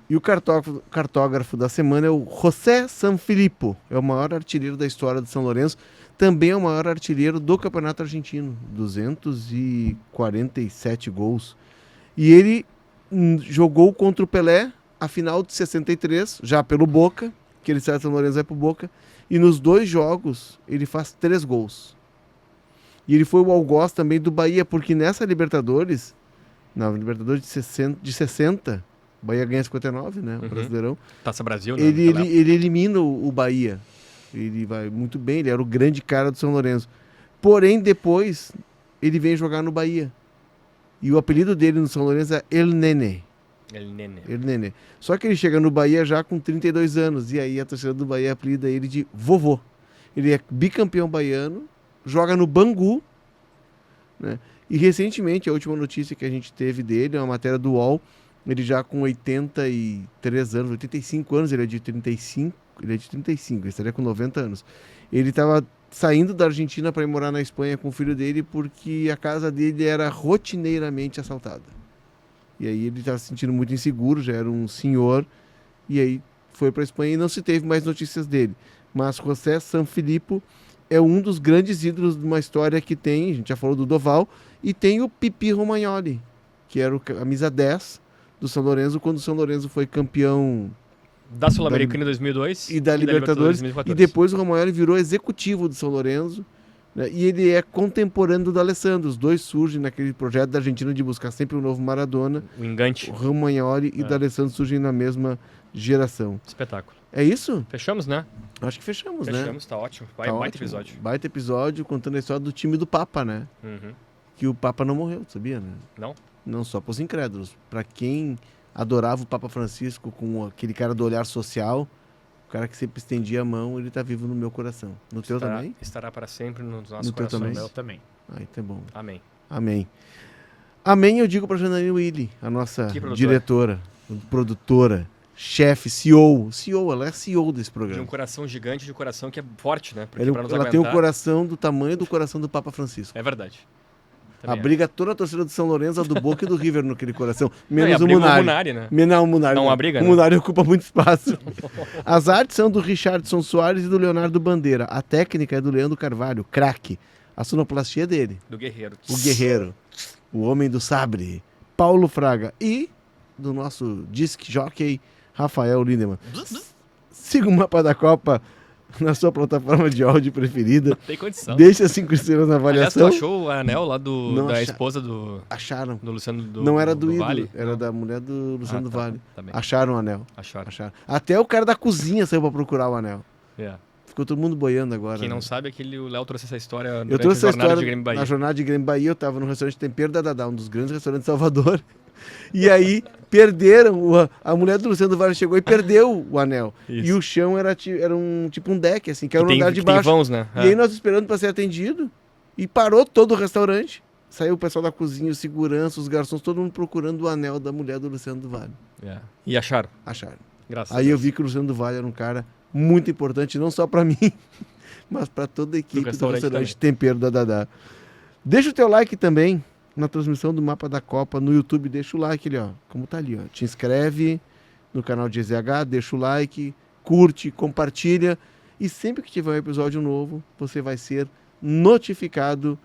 E o cartógrafo da semana é o José Sanfilippo. É o maior artilheiro da história do São Lourenço. Também é o maior artilheiro do Campeonato Argentino. 247 gols. E ele jogou contra o Pelé a final de 63, já pelo Boca, que ele sai do São Lourenço vai pro Boca. E nos 2 jogos ele faz 3 gols. E ele foi o algoz também do Bahia, porque nessa Libertadores, na Libertadores de 60, o Bahia ganha 59, né? O Brasileirão. Taça Brasil, né? Ele elimina o Bahia. Ele vai muito bem, ele era o grande cara do São Lourenço. Porém, depois, ele vem jogar no Bahia. E o apelido dele no São Lourenço é El Nene. El Nene. El Nene. Só que ele chega no Bahia já com 32 anos. E aí a torcida do Bahia apelida ele de vovô. Ele é bicampeão baiano, joga no Bangu, né? E recentemente, a última notícia que a gente teve dele é uma matéria do UOL. Ele já com 83 anos, 85 anos, ele é de 35, ele estaria com 90 anos. Ele estava saindo da Argentina para ir morar na Espanha com o filho dele porque a casa dele era rotineiramente assaltada. E aí ele estava se sentindo muito inseguro, já era um senhor, e aí foi para a Espanha e não se teve mais notícias dele. Mas José Sanfilippo é um dos grandes ídolos de uma história que tem, a gente já falou do Doval, e tem o Pipi Romagnoli, que era a camisa 10 do São Lourenço, quando o São Lourenço foi campeão Da Sul-Americana em 2002 e da Libertadores, em 2014. e depois o Romagnoli virou executivo do São Lourenço, né? E ele é contemporâneo do Alessandro. Os dois surgem naquele projeto da Argentina de buscar sempre um novo Maradona. O engante. O Romagnoli e o D'Alessandro surgem na mesma geração. Espetáculo. É isso? Fechamos, né? Acho que fechamos, né? Fechamos, tá ótimo. Tá Baita ótimo. episódio. Baita episódio contando a história do time do Papa, né? Uhum. Que o Papa não morreu, sabia, né? Não? Não só para os incrédulos. Para quem adorava o Papa Francisco com aquele cara do olhar social, o cara que sempre estendia a mão, ele tá vivo no meu coração. No teu também? Estará para sempre nos nossos No teu corações. também? Eu também. Aí tá bom. Amém. Amém. Amém, eu digo para Janaína Willi, a nossa Que produtora? diretora, produtora, chefe, CEO. CEO, ela é CEO desse De programa. um coração gigante, de um coração que é forte, né? Porque Ela, pra nos ela tem o aguentar- coração do tamanho do coração do Papa Francisco. É verdade. Também Abriga toda a torcida do São Lourenço, a do Boca e do River naquele coração. Não, e Menos o abriga Munari. Munari, né? Não, o Munari. Não abriga, o né? Munari ocupa muito espaço. As artes são do Richardson Soares e do Leonardo Bandeira. A técnica é do Leandro Carvalho, craque. A sonoplastia é dele, Do Guerreiro. o guerreiro, o homem do sabre, Paulo Fraga. E do nosso disc jockey, Rafael Lindemann. Siga o Mapa da Copa na sua plataforma de áudio preferida. Tem condição. Deixa 5 estrelas na Aliás, tu avaliação. achou o anel lá Não da acha- esposa do Acharam. Luciano do Não era do ídolo, Vale? era da mulher do Luciano do tá, Vale. Tá bem. Acharam o anel. Acharam. Acharam. Até o cara da cozinha saiu pra procurar o anel. É. Ficou todo mundo boiando agora. Quem né? não sabe é que o Léo trouxe essa história Eu durante trouxe essa a jornada história de Grêmio Bahia. na jornada de Grêmio Bahia. Eu tava no restaurante Tempero da Dadá, um dos grandes restaurantes de Salvador. E aí perderam, a mulher do Luciano do Vale chegou e perdeu o anel. Isso. E o chão era tipo um deck, assim, que era no tem, andar de que tem baixo. vãos, né? E aí nós esperando para ser atendido e parou todo o restaurante. Saiu o pessoal da cozinha, os segurança, os garçons, todo mundo procurando o anel da mulher do Luciano do Vale. E acharam? Acharam. Graças Aí a eu Deus. vi que o Luciano do Vale era um cara muito importante, não só para mim, mas para toda a equipe do restaurante Tempero da Dadá. Deixa o teu like também na transmissão do Mapa da Copa no YouTube. Deixa o like ali, ó. Como tá ali, ó. Te inscreve no canal de GZH, deixa o like, curte, compartilha. E sempre que tiver um episódio novo, você vai ser notificado.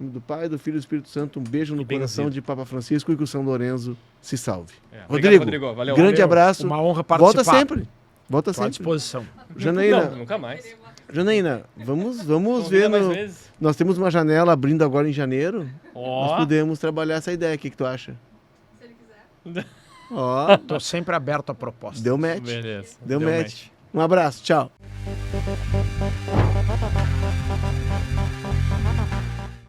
Em nome do Pai, do Filho e do Espírito Santo. Um beijo no coração de Papa Francisco e que o São Lourenço se salve. Obrigado, Rodrigo. Valeu. Grande abraço. Uma honra participar. Volta sempre. Volta Estou à sempre. disposição. Janaína, Não, nunca mais. Janaína, vamos ver. Mais vezes. Nós temos uma janela abrindo agora em janeiro. Nós Ó, podemos trabalhar essa ideia. O que tu acha? Se ele quiser. Ó, Estou sempre aberto a propostas. deu match. beleza. Deu match. Um abraço, tchau.